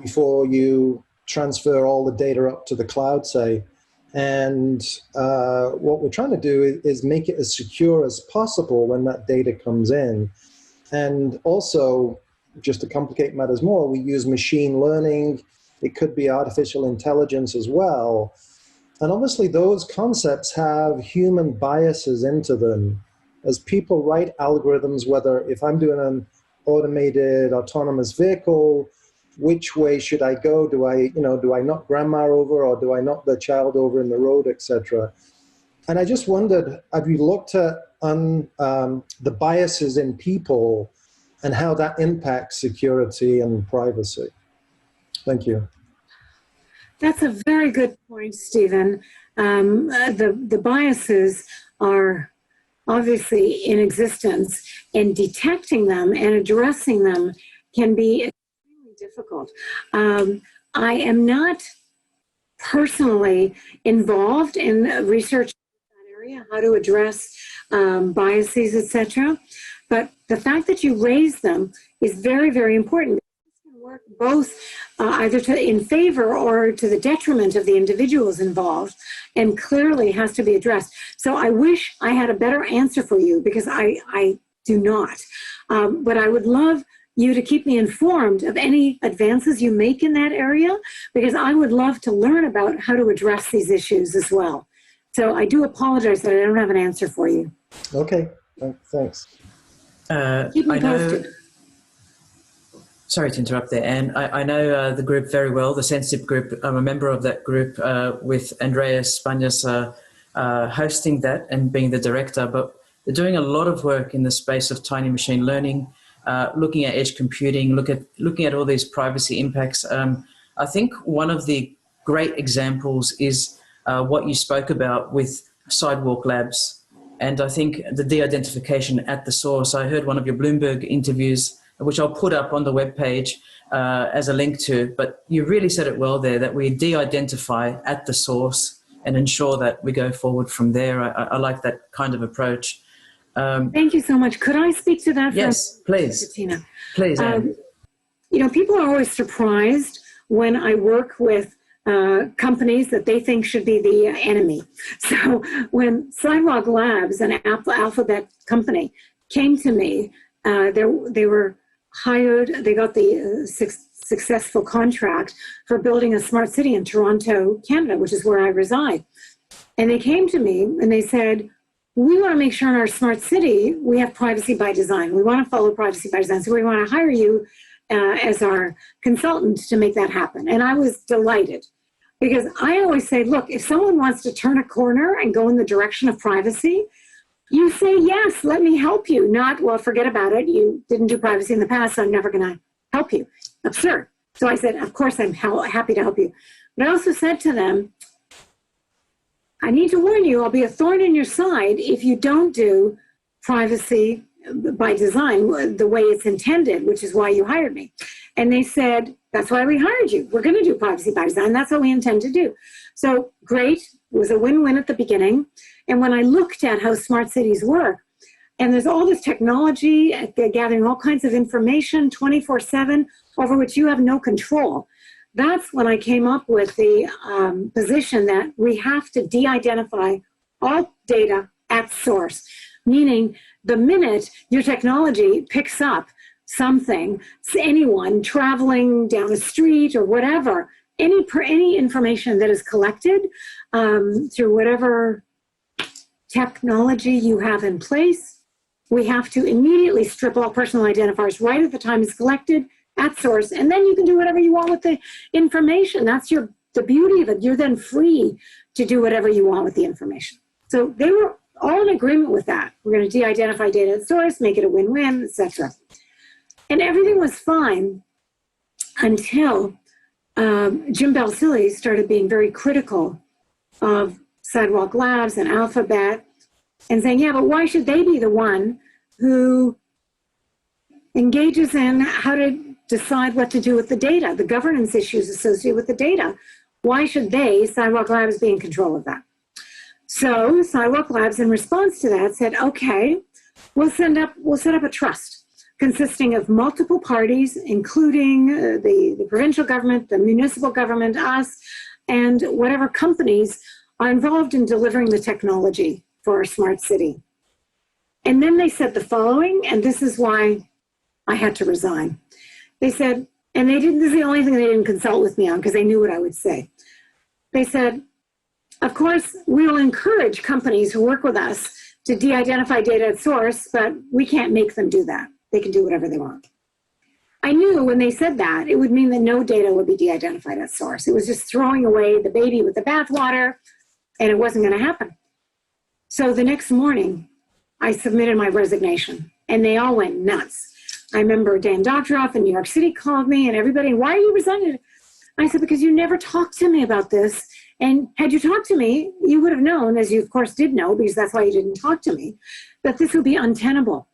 before you transfer all the data up to the cloud, say. And what we're trying to do is make it as secure as possible when that data comes in. And also, just to complicate matters more, we use machine learning. It could be artificial intelligence as well. And obviously those concepts have human biases into them. As people write algorithms, whether if I'm doing an automated autonomous vehicle, which way should I go? Do I knock grandma over, or do I knock the child over in the road, etc.? And I just wondered, have you looked at the biases in people and how that impacts security and privacy? Thank you. That's a very good point, Stephen. The biases are obviously in existence, and detecting them and addressing them can be extremely difficult. I am not personally involved in research in that area, how to address biases, etc. But the fact that you raise them is very, very important. This can work both either in favor or to the detriment of the individuals involved, and clearly has to be addressed. So I wish I had a better answer for you, because I do not. But I would love you to keep me informed of any advances you make in that area, because I would love to learn about how to address these issues as well. So I do apologize that I don't have an answer for you. Okay, thanks. Keep me I know. posted. Sorry to interrupt there, Anne. I know the group very well, the Sensitive group. I'm a member of that group with Andreas Spanias hosting that and being the director. But they're doing a lot of work in the space of tiny machine learning, looking at edge computing, looking at all these privacy impacts. I think one of the great examples is what you spoke about with Sidewalk Labs. And I think the de-identification at the source. I heard one of your Bloomberg interviews, which I'll put up on the webpage as a link to, but you really said it well there, that we de-identify at the source and ensure that we go forward from there. I like that kind of approach. Thank you so much. Could I speak to that? Yes, please. Katina? Please, Anne. You know, people are always surprised when I work with companies that they think should be the enemy. So when Sidewalk Labs, an alphabet company, came to me, they were hired, they got the successful contract for building a smart city in Toronto, Canada, which is where I reside. And they came to me and they said, we want to make sure in our smart city, we have privacy by design. We want to follow privacy by design. So we want to hire you as our consultant to make that happen. And I was delighted, because I always say, look, if someone wants to turn a corner and go in the direction of privacy, you say, yes, let me help you. Not, well, forget about it. You didn't do privacy in the past, so I'm never going to help you. Absurd. So I said, of course, I'm happy to help you. But I also said to them, I need to warn you, I'll be a thorn in your side if you don't do privacy by design the way it's intended, which is why you hired me. And they said, that's why we hired you. We're going to do privacy by design. That's what we intend to do. So great. It was a win-win at the beginning. And when I looked at how smart cities work, and there's all this technology, gathering all kinds of information 24/7 over which you have no control, that's when I came up with the position that we have to de-identify all data at source, meaning the minute your technology picks up something, anyone traveling down a street or whatever, any information that is collected through whatever technology you have in place, we have to immediately strip all personal identifiers right at the time it's collected at source, and then you can do whatever you want with the information. That's the beauty of it. You're then free to do whatever you want with the information. So they were all in agreement with that. We're going to de-identify data at source, make it a win-win, etc. And everything was fine until Jim Balsillie started being very critical of Sidewalk Labs and Alphabet and saying, yeah, but why should they be the one who engages in how to decide what to do with the data, the governance issues associated with the data? Why should they, Sidewalk Labs, be in control of that? So Sidewalk Labs, in response to that, said, okay, we'll set up a trust consisting of multiple parties, including the provincial government, the municipal government, us, and whatever companies are involved in delivering the technology for our smart city. And then they said the following, and this is why I had to resign. They said, and this is the only thing they didn't consult with me on because they knew what I would say. They said, of course, we will encourage companies who work with us to de-identify data at source, but we can't make them do that. They can do whatever they want. I knew when they said that, it would mean that no data would be de-identified at source. It was just throwing away the baby with the bathwater, and it wasn't going to happen. So the next morning, I submitted my resignation, and they all went nuts. I remember Dan Doctoroff in New York City called me, and everybody, why are you resigning? I said, because you never talked to me about this. And had you talked to me, you would have known, as you of course did know, because that's why you didn't talk to me, that this would be untenable.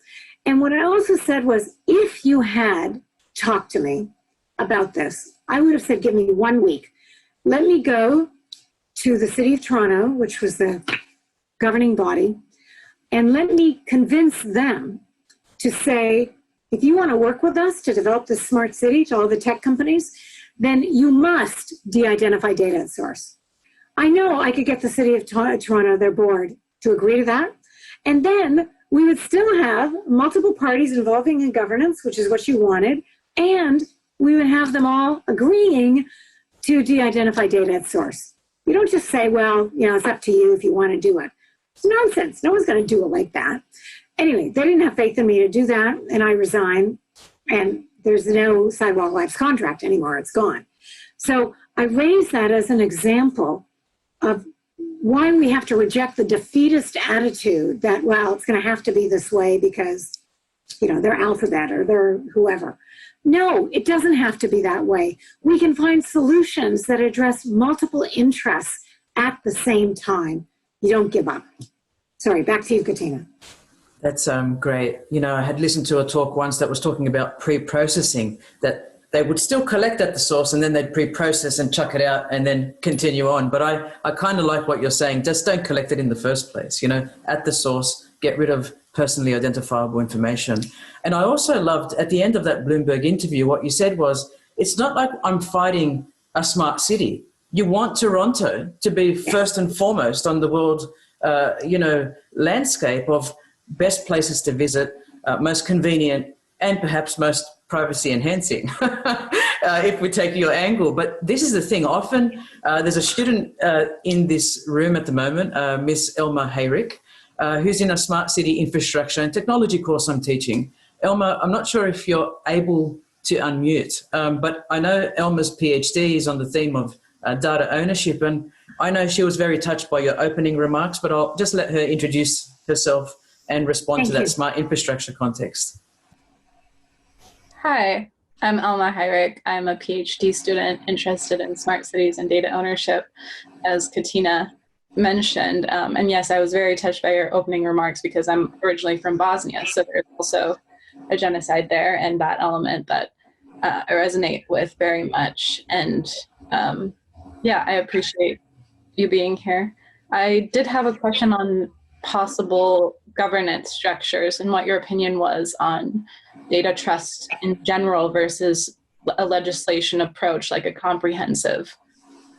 And what I also said was, if you had talked to me about this, I would have said, give me 1 week. Let me go to the City of Toronto, which was the governing body, and let me convince them to say, if you want to work with us to develop this smart city to all the tech companies, then you must de-identify data at source. I know I could get the City of Toronto, their board, to agree to that. And then we would still have multiple parties involving in governance, which is what you wanted, and we would have them all agreeing to de-identify data at source. You don't just say, well, it's up to you if you want to do it. It's nonsense. No one's going to do it like that. Anyway, they didn't have faith in me to do that, and I resigned, and there's no Sidewalk Labs contract anymore. It's gone. So I raise that as an example of why we have to reject the defeatist attitude that, well, it's going to have to be this way because, they're Alphabet or they're whoever. No, it doesn't have to be that way. We can find solutions that address multiple interests at the same time. You don't give up. Sorry, back to you, Katina. That's great. I had listened to a talk once that was talking about pre-processing, that they would still collect at the source and then they'd pre-process and chuck it out and then continue on. But I kind of like what you're saying. Just don't collect it in the first place. At the source, get rid of personally identifiable information. And I also loved at the end of that Bloomberg interview, what you said was, it's not like I'm fighting a smart city. You want Toronto to be first and foremost on the world, landscape of best places to visit, most convenient, and perhaps most privacy enhancing, if we take your angle. But this is the thing. Often there's a student in this room at the moment, Miss Elma Hayrick, who's in a smart city infrastructure and technology course I'm teaching. Elma, I'm not sure if you're able to unmute, but I know Elma's PhD is on the theme of data ownership, and I know she was very touched by your opening remarks, but I'll just let her introduce herself and respond to that smart infrastructure context. Hi, I'm Elma Hayrick. I'm a PhD student interested in smart cities and data ownership, as Katina mentioned. And yes, I was very touched by your opening remarks because I'm originally from Bosnia, so there's also a genocide there, and that element that I resonate with very much. And I appreciate you being here. I did have a question on possible governance structures and what your opinion was on data trust in general versus a legislation approach, like a comprehensive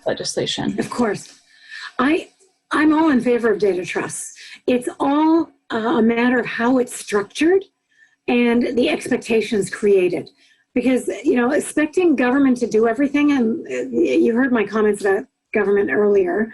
legislation. Of course. I'm all in favor of data trust. It's all a matter of how it's structured and the expectations created. Because, expecting government to do everything, and you heard my comments about government earlier.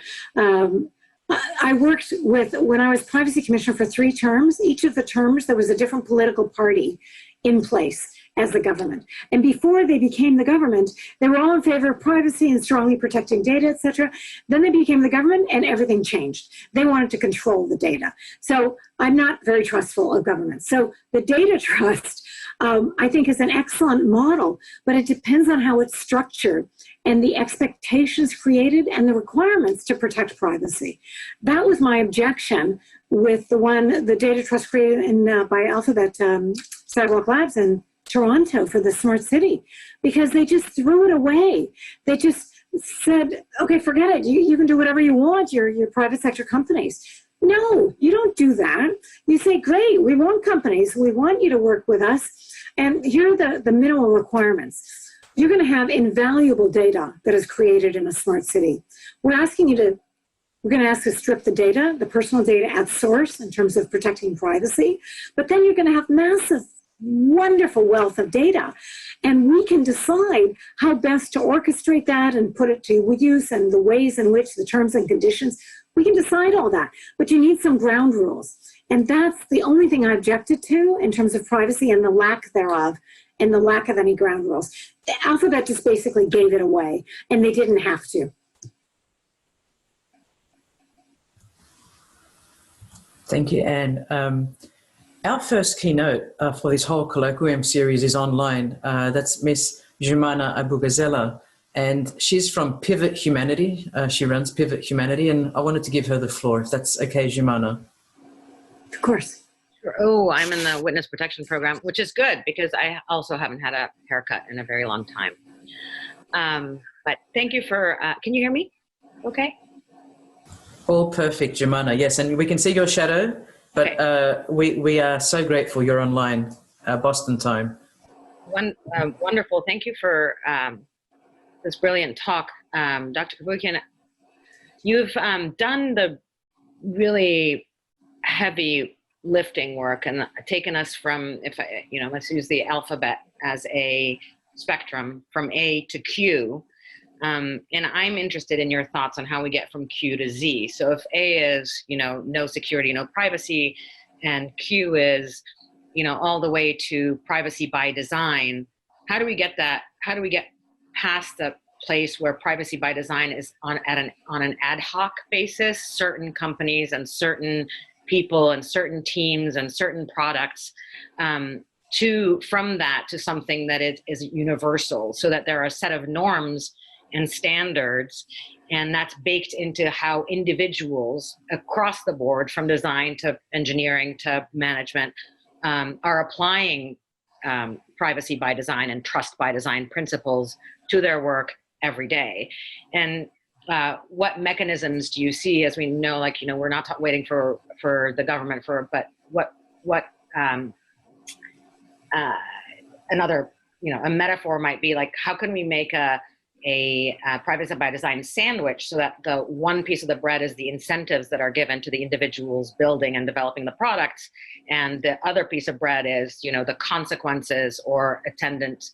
I worked when I was privacy commissioner for 3 terms, each of the terms there was a different political party in place as the government. And before they became the government, they were all in favor of privacy and strongly protecting data, etc. Then they became the government and everything changed. They wanted to control the data. So I'm not very trustful of government. So the data trust, I think, is an excellent model, but it depends on how it's structured and the expectations created and the requirements to protect privacy. That was my objection with the data trust created by Alphabet Sidewalk Labs in Toronto for the smart city, because they just threw it away. They just said, okay, forget it. You can do whatever you want, your private sector companies. No, you don't do that. You say, great, we want companies. We want you to work with us. And here are the minimal requirements. You're going to have invaluable data that is created in a smart city. We're going to ask to strip the data, the personal data at source in terms of protecting privacy, but then you're going to have massive, wonderful wealth of data. And we can decide how best to orchestrate that and put it to use and the ways in which the terms and conditions, we can decide all that, but you need some ground rules. And that's the only thing I objected to in terms of privacy and the lack thereof, and the lack of any ground rules. Alphabet just basically gave it away, and they didn't have to. Thank you, Anne. Our first keynote for this whole Colloquium series is online. That's Miss Jumana Abugazela, and she's from Pivot Humanity. She runs Pivot Humanity, and I wanted to give her the floor, if that's okay, Jumana. Of course. Oh, I'm in the witness protection program, which is good because I also haven't had a haircut in a very long time. But thank you for, can you hear me? Okay. All perfect, Jumana. Yes, and we can see your shadow, but okay. We are so grateful you're online, Boston time. Wonderful. Thank you for this brilliant talk. Dr. Cavoukian, you've done the really heavy lifting work and taken us from, let's use the alphabet as a spectrum from A to Q. And I'm interested in your thoughts on how we get from Q to Z. So if A is, no security, no privacy, and Q is, all the way to privacy by design, how do we get that? How do we get past the place where privacy by design is on an ad hoc basis, certain companies and certain people and certain teams and certain products, from that to something that is universal, so that there are a set of norms and standards, and that's baked into how individuals across the board, from design to engineering to management, are applying privacy by design and trust by design principles to their work every day. And what mechanisms do you see, as we know, we're not waiting for the government but what another, a metaphor might be like, how can we make a privacy by design sandwich so that the one piece of the bread is the incentives that are given to the individuals building and developing the products, and the other piece of bread is, the consequences or attendant,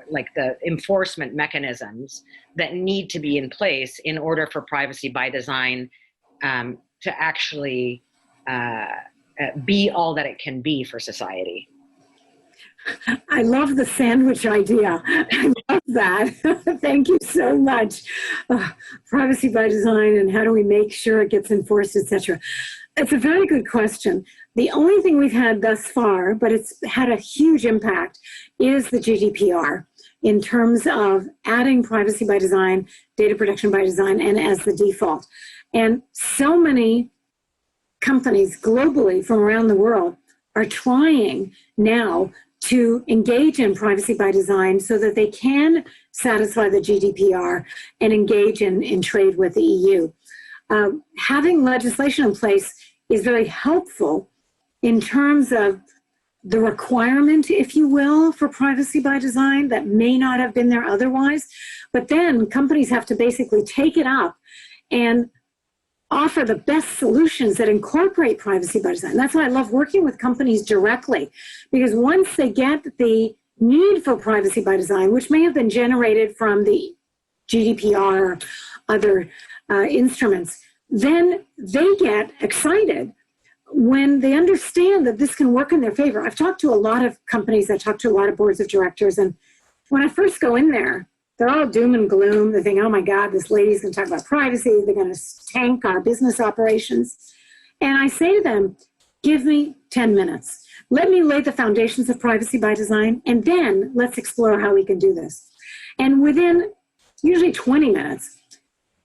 like the enforcement mechanisms that need to be in place in order for privacy by design to actually be all that it can be for society. I love the sandwich idea. I love that. Thank you so much. Privacy by design, and how do we make sure it gets enforced, etc. It's a very good question. The only thing we've had thus far, but it's had a huge impact, is the GDPR in terms of adding privacy by design, data protection by design, and as the default. And so many companies globally from around the world are trying now to engage in privacy by design so that they can satisfy the GDPR and engage in trade with the EU. Having legislation in place is very helpful in terms of the requirement, if you will, for privacy by design that may not have been there otherwise. But then companies have to basically take it up and offer the best solutions that incorporate privacy by design. That's why I love working with companies directly, because once they get the need for privacy by design, which may have been generated from the GDPR or other instruments, then they get excited when they understand that this can work in their favor. I've talked to a lot of companies, I talked to a lot of boards of directors, and when I first go in there, they're all doom and gloom. They think, oh my God, this lady's going to talk about privacy. They're going to tank our business operations. And I say to them, give me 10 minutes. Let me lay the foundations of privacy by design, and then let's explore how we can do this. And within usually 20 minutes,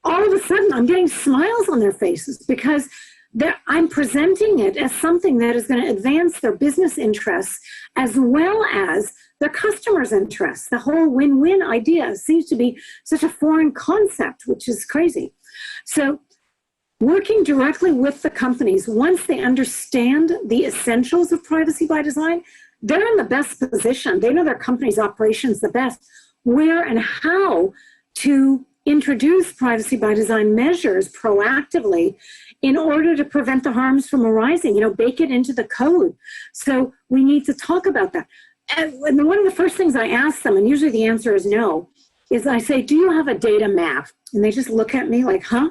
all of a sudden I'm getting smiles on their faces because I'm presenting it as something that is going to advance their business interests as well as their customers' interests. The whole win-win idea seems to be such a foreign concept, which is crazy. So working directly with the companies, once they understand the essentials of privacy by design, they're in the best position. They know their company's operations the best, where and how to introduce privacy by design measures proactively in order to prevent the harms from arising, bake it into the code. So we need to talk about that. And one of the first things I ask them, and usually the answer is no, is I say, do you have a data map? And they just look at me like, huh?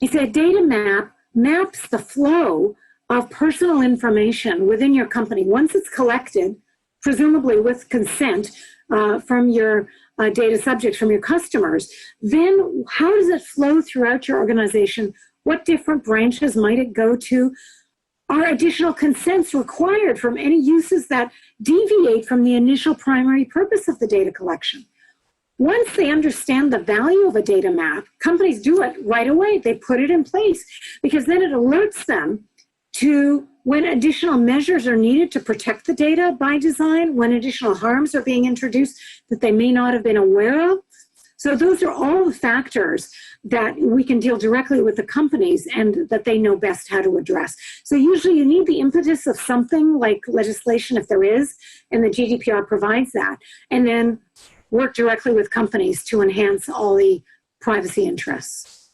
I say, a data map maps the flow of personal information within your company. Once it's collected, presumably with consent from your data subjects, from your customers, then how does it flow throughout your organization? What different branches might it go to? Are additional consents required from any uses that deviate from the initial primary purpose of the data collection? Once they understand the value of a data map, companies do it right away. They put it in place because then it alerts them to when additional measures are needed to protect the data by design, when additional harms are being introduced that they may not have been aware of. So those are all the factors that we can deal directly with the companies and that they know best how to address. So usually you need the impetus of something like legislation, if there is, and the GDPR provides that, and then work directly with companies to enhance all the privacy interests.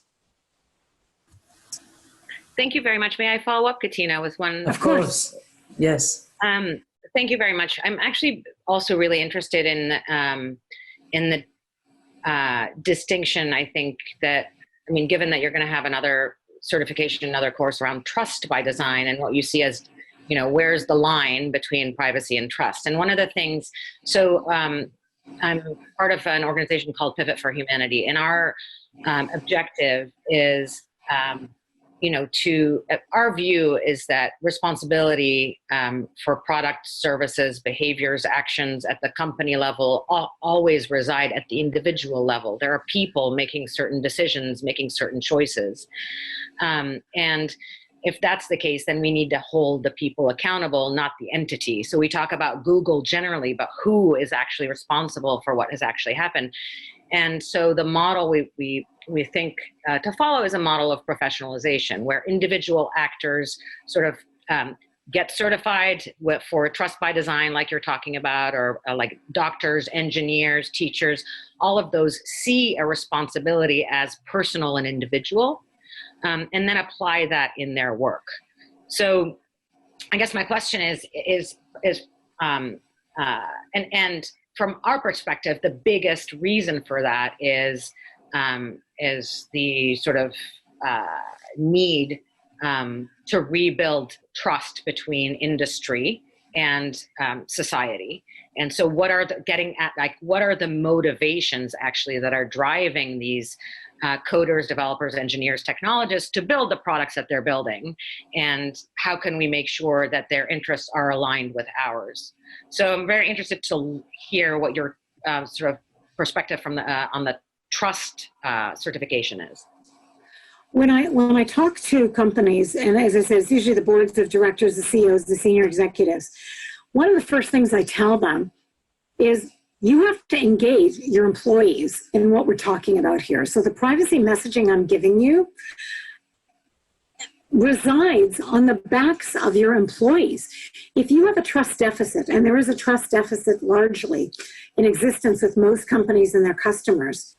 Thank you very much. May I follow up, Katina, with one? Of course. Yes. Thank you very much. I'm actually also really interested in the distinction. I think that, I mean, given that you're going to have another certification, another course around trust by design, and what you see as, you know, where's the line between privacy and trust? And one of the things, so I'm part of an organization called Pivot for Humanity, and our objective is, you know, our view is that responsibility for product, services, behaviors, actions at the company level always reside at the individual level. There are people making certain decisions, making certain choices. And if that's the case, then we need to hold the people accountable, not the entity. So we talk about Google generally, but who is actually responsible for what has actually happened? And so the model we think to follow is a model of professionalization, where individual actors sort of get certified for trust by design, like you're talking about, or like doctors, engineers, teachers, all of those see a responsibility as personal and individual, and then apply that in their work. So I guess my question is and from our perspective, the biggest reason for that is the sort of need to rebuild trust between industry and society. And so what are what are the motivations actually that are driving these coders, developers, engineers, technologists to build the products that they're building? And how can we make sure that their interests are aligned with ours? So I'm very interested to hear what your sort of perspective from on the trust certification is. When I talk to companies, and as I said, it's usually the boards of directors, the CEOs, the senior executives, one of the first things I tell them is you have to engage your employees in what we're talking about here. So the privacy messaging I'm giving you resides on the backs of your employees. If you have a trust deficit, and there is a trust deficit largely in existence with most companies and their customers,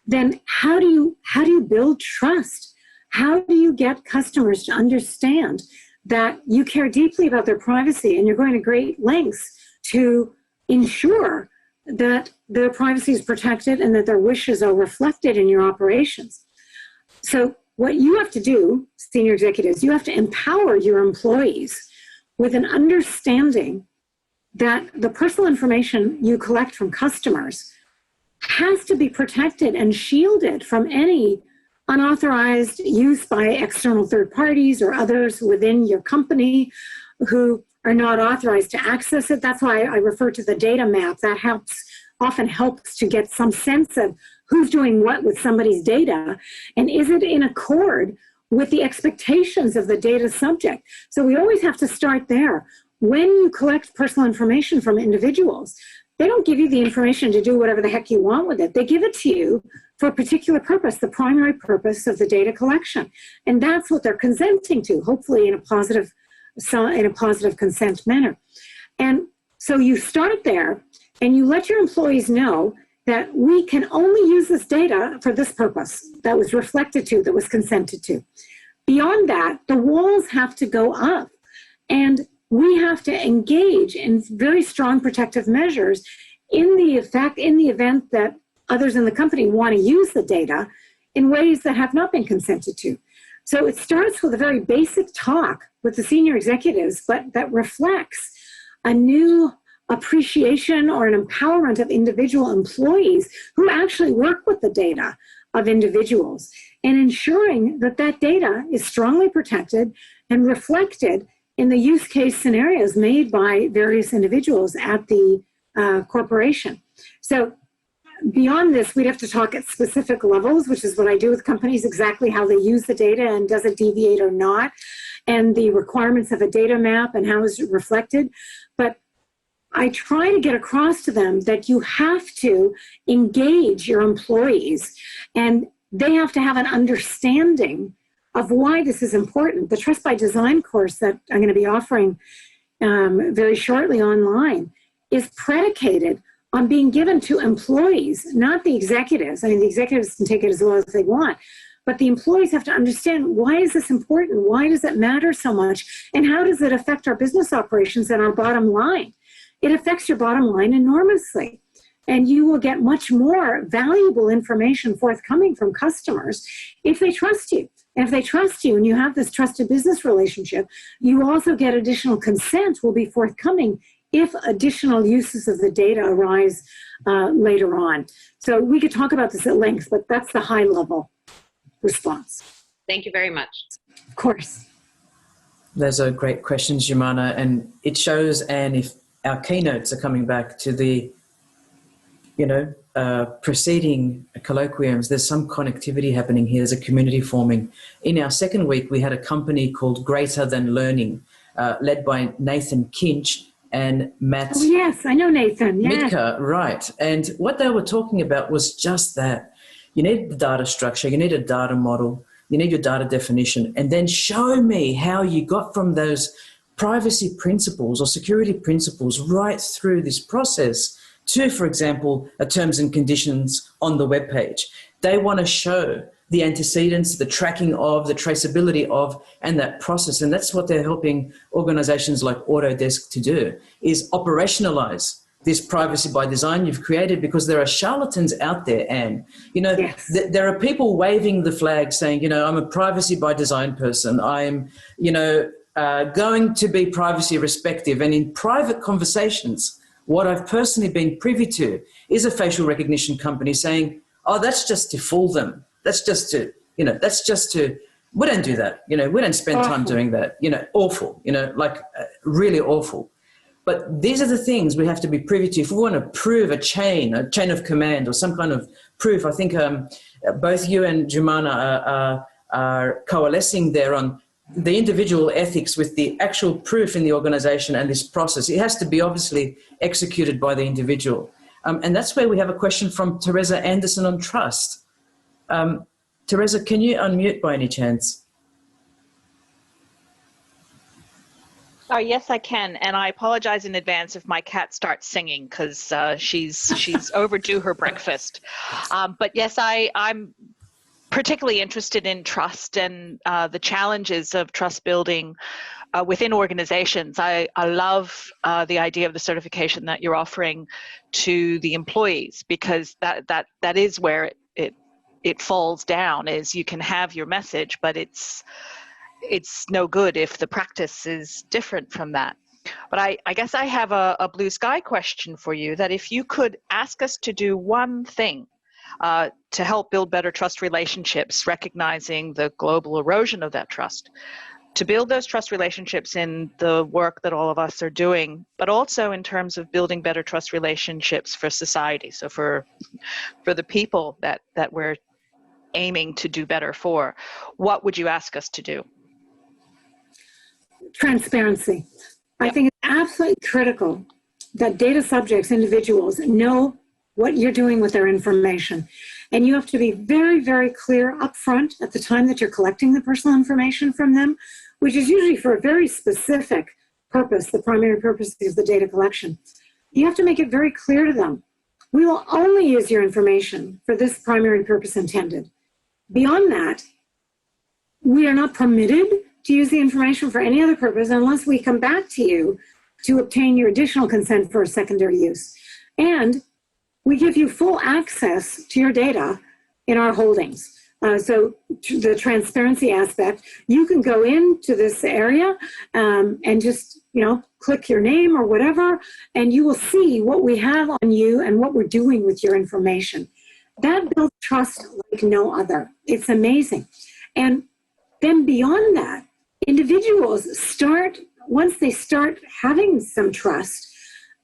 then how do you build trust? How do you get customers to understand that you care deeply about their privacy and you're going to great lengths to ensure that their privacy is protected and that their wishes are reflected in your operations? So what you have to do, senior executives, you have to empower your employees with an understanding that the personal information you collect from customers has to be protected and shielded from any unauthorized use by external third parties or others within your company who are not authorized to access it. That's why I refer to the data map. That often helps to get some sense of who's doing what with somebody's data, and is it in accord with the expectations of the data subject. So we always have to start there. When you collect personal information from individuals, they don't give you the information to do whatever the heck you want with it. They give it to you for a particular purpose, the primary purpose of the data collection. And that's what they're consenting to, hopefully in a positive consent manner. And so you start there and you let your employees know that we can only use this data for this purpose that was reflected to, that was consented to. Beyond that, the walls have to go up, and we have to engage in very strong protective measures in the event that others in the company want to use the data in ways that have not been consented to. So it starts with a very basic talk with the senior executives, but that reflects a new appreciation or an empowerment of individual employees who actually work with the data of individuals, and ensuring that that data is strongly protected and reflected in the use case scenarios made by various individuals at the corporation. So beyond this, we'd have to talk at specific levels, which is what I do with companies, exactly how they use the data and does it deviate or not, and the requirements of a data map and how is it reflected. But I try to get across to them that you have to engage your employees, and they have to have an understanding of why this is important. The Trust by Design course that I'm going to be offering very shortly online is predicated on being given to employees, not the executives. I mean, the executives can take it as well as they want, But the employees have to understand, why is this important? Why does it matter so much? And how does it affect our business operations and our bottom line? It affects your bottom line enormously. And you will get much more valuable information forthcoming from customers if they trust you. And if they trust you and you have this trusted business relationship, you also get additional consent will be forthcoming if additional uses of the data arise later on. So we could talk about this at length, but that's the high level response. Thank you very much. Of course. Those are great questions, Jumana. And it shows, Anne, if our keynotes are coming back to the, preceding colloquiums, there's some connectivity happening here. There's a community forming. In our second week, we had a company called Greater Than Learning, led by Nathan Kinch and Matt. Oh, yes, I know Nathan. Yes. Mitka, right. And what they were talking about was just that. You need the data structure, you need a data model, you need your data definition, and then show me how you got from those privacy principles or security principles right through this process to, for example, terms and conditions on the web page. They want to show the antecedents, the tracking of, the traceability of, and that process. And that's what they're helping organizations like Autodesk to do, is operationalize this privacy by design you've created, because there are charlatans out there, Anne. Yes. There are people waving the flag saying, I'm a privacy by design person. I'm, going to be privacy respective. And in private conversations, what I've personally been privy to is a facial recognition company saying, oh, that's just to fool them. That's just to, we don't do that. We don't spend time doing that. Awful, really awful. But these are the things we have to be privy to. If we want to prove a chain of command or some kind of proof, I think both you and Jumana are coalescing there on the individual ethics with the actual proof in the organization and this process. It has to be obviously executed by the individual. And that's where we have a question from Teresa Anderson on trust. Teresa, can you unmute by any chance? Oh, yes, I can. And I apologize in advance if my cat starts singing, because she's overdue her breakfast. But yes, I'm particularly interested in trust and the challenges of trust building within organizations. I love the idea of the certification that you're offering to the employees, because that is where it falls down, is you can have your message, but it's no good if the practice is different from that. But I guess I have a blue sky question for you, that if you could ask us to do one thing to help build better trust relationships, recognizing the global erosion of that trust, to build those trust relationships in the work that all of us are doing, but also in terms of building better trust relationships for society, so for the people that we're aiming to do better for, what would you ask us to do? Transparency. I think it's absolutely critical that data subjects, individuals, know what you're doing with their information. And you have to be very, very clear upfront at the time that you're collecting the personal information from them, which is usually for a very specific purpose, the primary purpose is the data collection. You have to make it very clear to them, we will only use your information for this primary purpose intended. Beyond that, we are not permitted to use the information for any other purpose unless we come back to you to obtain your additional consent for a secondary use. And we give you full access to your data in our holdings. So the transparency aspect, you can go into this area and just, click your name or whatever, and you will see what we have on you and what we're doing with your information. That builds trust like no other. It's amazing. And then beyond that, individuals once they start having some trust,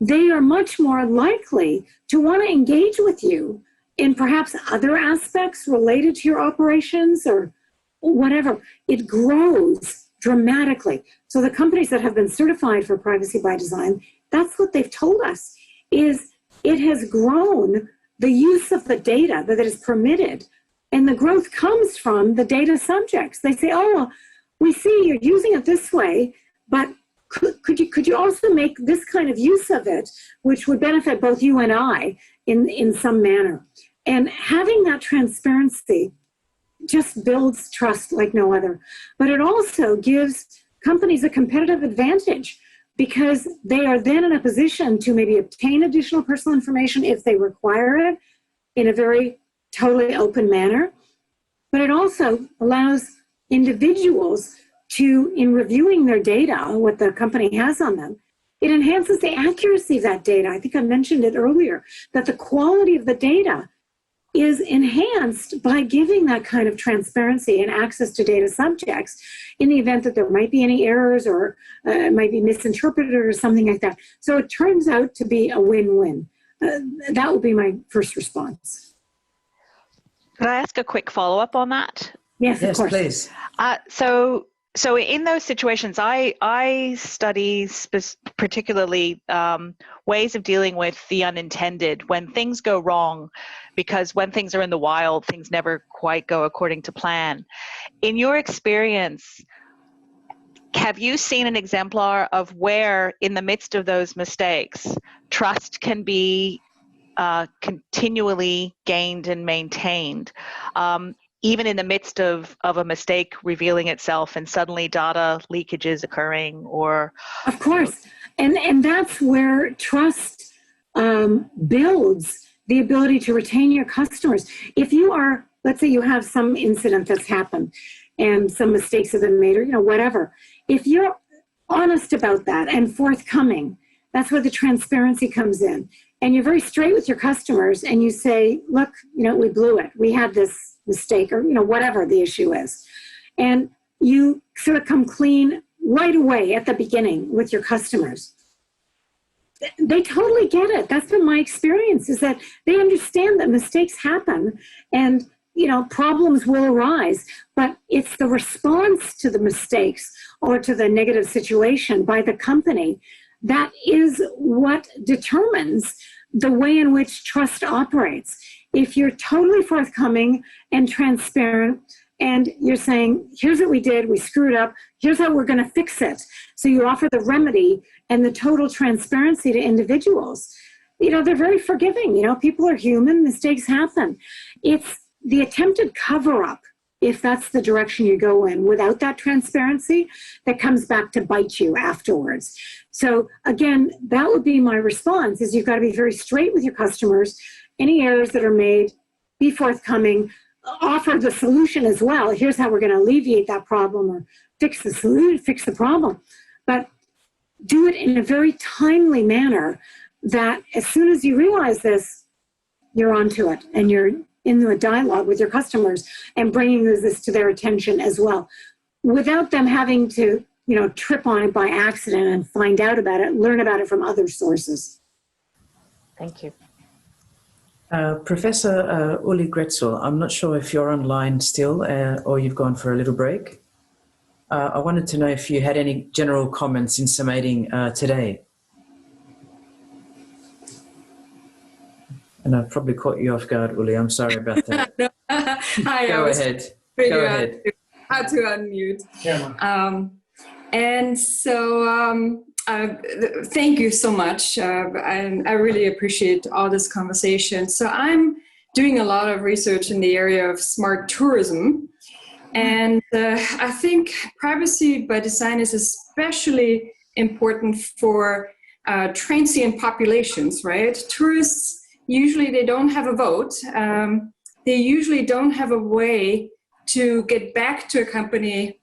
they are much more likely to want to engage with you in perhaps other aspects related to your operations or whatever. It grows dramatically. So the companies that have been certified for privacy by design, that's what they've told us, is it has grown the use of the data that is permitted. And the growth comes from the data subjects. They say, oh, well, we see you're using it this way, but could you also make this kind of use of it, which would benefit both you and I in some manner? And having that transparency just builds trust like no other. But it also gives companies a competitive advantage because they are then in a position to maybe obtain additional personal information if they require it in a very totally open manner. But it also allows individuals to, in reviewing their data, what the company has on them, it enhances the accuracy of that data. I think I mentioned it earlier, that the quality of the data is enhanced by giving that kind of transparency and access to data subjects in the event that there might be any errors or it might be misinterpreted or something like that. So it turns out to be a win-win. That would be my first response. Could I ask a quick follow-up on that? Yes, of course. Please. So in those situations, I study particularly ways of dealing with the unintended when things go wrong, because when things are in the wild, things never quite go according to plan. In your experience, have you seen an exemplar of where, in the midst of those mistakes, trust can be continually gained and maintained? Even in the midst of a mistake revealing itself and suddenly data leakages occurring, or... Of course. And that's where trust builds the ability to retain your customers. If you are, let's say you have some incident that's happened and some mistakes have been made or, whatever. If you're honest about that and forthcoming, that's where the transparency comes in. And you're very straight with your customers and you say, look, we blew it. We had this mistake or, whatever the issue is. And you sort of come clean right away at the beginning with your customers. They totally get it. That's been my experience, is that they understand that mistakes happen and, problems will arise, but it's the response to the mistakes or to the negative situation by the company that is what determines the way in which trust operates. If you're totally forthcoming and transparent and you're saying, here's what we did, we screwed up, here's how we're going to fix it. So you offer the remedy and the total transparency to individuals. They're very forgiving. People are human, mistakes happen. It's the attempted cover-up, if that's the direction you go in, without that transparency, that comes back to bite you afterwards. So again, that would be my response, is you've got to be very straight with your customers. Any errors that are made, be forthcoming, offer the solution as well. Here's how we're going to alleviate that problem or fix the solution, fix the problem. But do it in a very timely manner that as soon as you realize this, you're onto it and you're in the dialogue with your customers and bringing this to their attention as well, without them having to, trip on it by accident and find out about it, learn about it from other sources. Thank you. Professor Uli Gretzel, I'm not sure if you're online still or you've gone for a little break. I wanted to know if you had any general comments in summating today. And I've probably caught you off guard, Uli. I'm sorry about that. No. Hi, Go ahead. Go ahead. How to unmute. Yeah. And so thank you so much. I really appreciate all this conversation. So I'm doing a lot of research in the area of smart tourism. And I think privacy by design is especially important for transient populations, right? Tourists, usually they don't have a vote. They usually don't have a way to get back to a company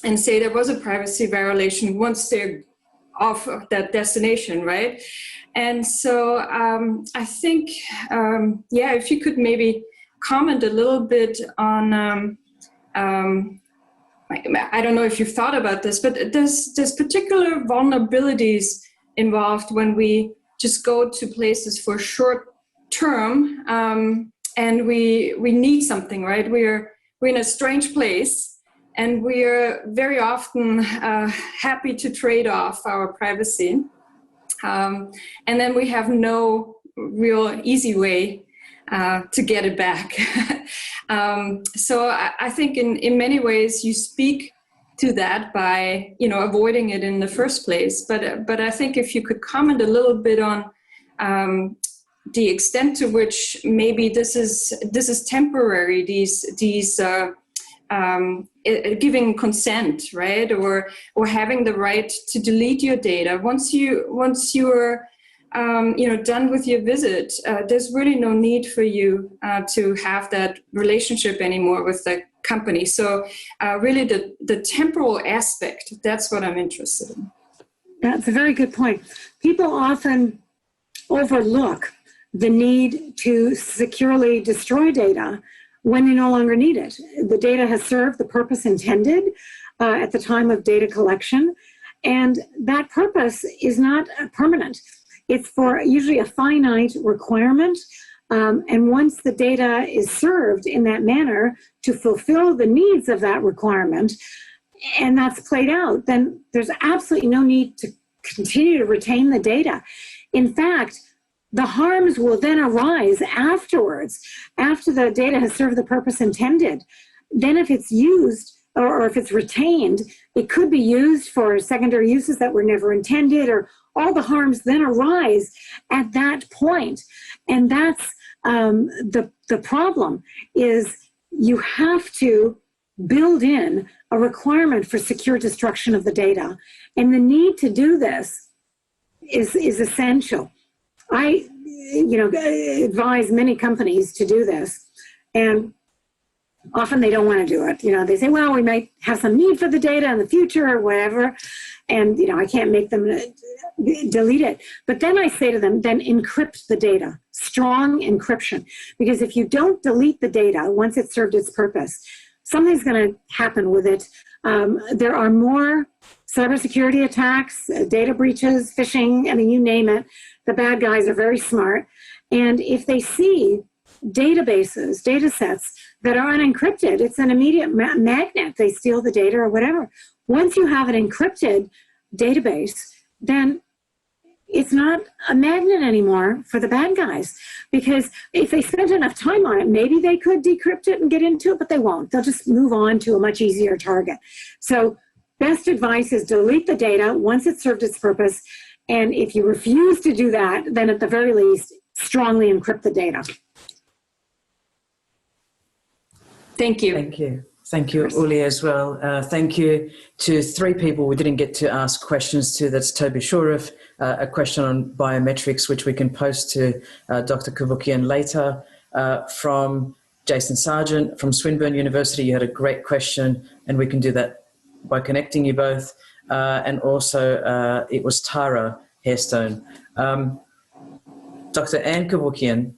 and say there was a privacy violation once they're off of that destination, right? And so I think, if you could maybe comment a little bit on, I don't know if you've thought about this, but there's particular vulnerabilities involved when we just go to places for short term and we need something, right? We're in a strange place and we are very often happy to trade off our privacy. And then we have no real easy way to get it back. So I think in many ways you speak to that by avoiding it in the first place. But I think if you could comment a little bit on the extent to which maybe this is temporary, giving consent, right, or having the right to delete your data once you're done with your visit. There's really no need for you to have that relationship anymore with the company. So really the temporal aspect, that's what I'm interested in. That's a very good point. People often overlook the need to securely destroy data when you no longer need it. The data has served the purpose intended at the time of data collection, and that purpose is not permanent. It's for usually a finite requirement, and once the data is served in that manner to fulfill the needs of that requirement, and that's played out, then there's absolutely no need to continue to retain the data. In fact, the harms will then arise afterwards, after the data has served the purpose intended. Then if it's used or if it's retained, it could be used for secondary uses that were never intended, or all the harms then arise at that point. And that's the problem, is you have to build in a requirement for secure destruction of the data. And the need to do this is essential. I advise many companies to do this, and often they don't want to do it. They say, well, we might have some need for the data in the future or whatever, and I can't make them delete it. But then I say to them, then encrypt the data, strong encryption, because if you don't delete the data once it's served its purpose, something's going to happen with it. There are more cybersecurity attacks, data breaches, phishing, you name it. The bad guys are very smart. And if they see databases, data sets that are unencrypted, it's an immediate magnet. They steal the data or whatever. Once you have an encrypted database, then it's not a magnet anymore for the bad guys. Because if they spent enough time on it, maybe they could decrypt it and get into it, but they won't. They'll just move on to a much easier target. So best advice is delete the data once it's served its purpose. And if you refuse to do that, then at the very least, strongly encrypt the data. Thank you. Thank you. Thank you, Uli, as well. Thank you to three people we didn't get to ask questions to. That's Toby Shurif, a question on biometrics, which we can post to Dr. Cavoukian later. From Jason Sargent from Swinburne University, you had a great question, and we can do that by connecting you both. And also it was Tara Hairstone. Dr. Anne Cavoukian,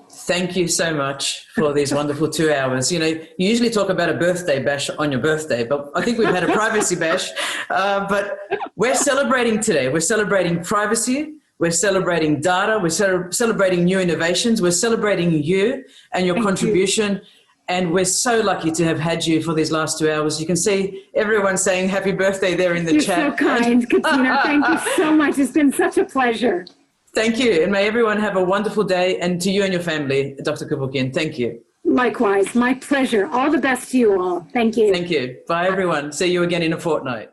thank you so much for these wonderful 2 hours. You usually talk about a birthday bash on your birthday, but I think we've had a privacy bash. But we're celebrating today. We're celebrating privacy. We're celebrating data. We're celebrating new innovations. We're celebrating you and your contribution. And we're so lucky to have had you for these last 2 hours. You can see everyone saying happy birthday there in the chat. You're so kind, Katina. Thank you so much. It's been such a pleasure. Thank you. And may everyone have a wonderful day. And to you and your family, Dr. Cavoukian, thank you. Likewise. My pleasure. All the best to you all. Thank you. Thank you. Bye, everyone. See you again in a fortnight.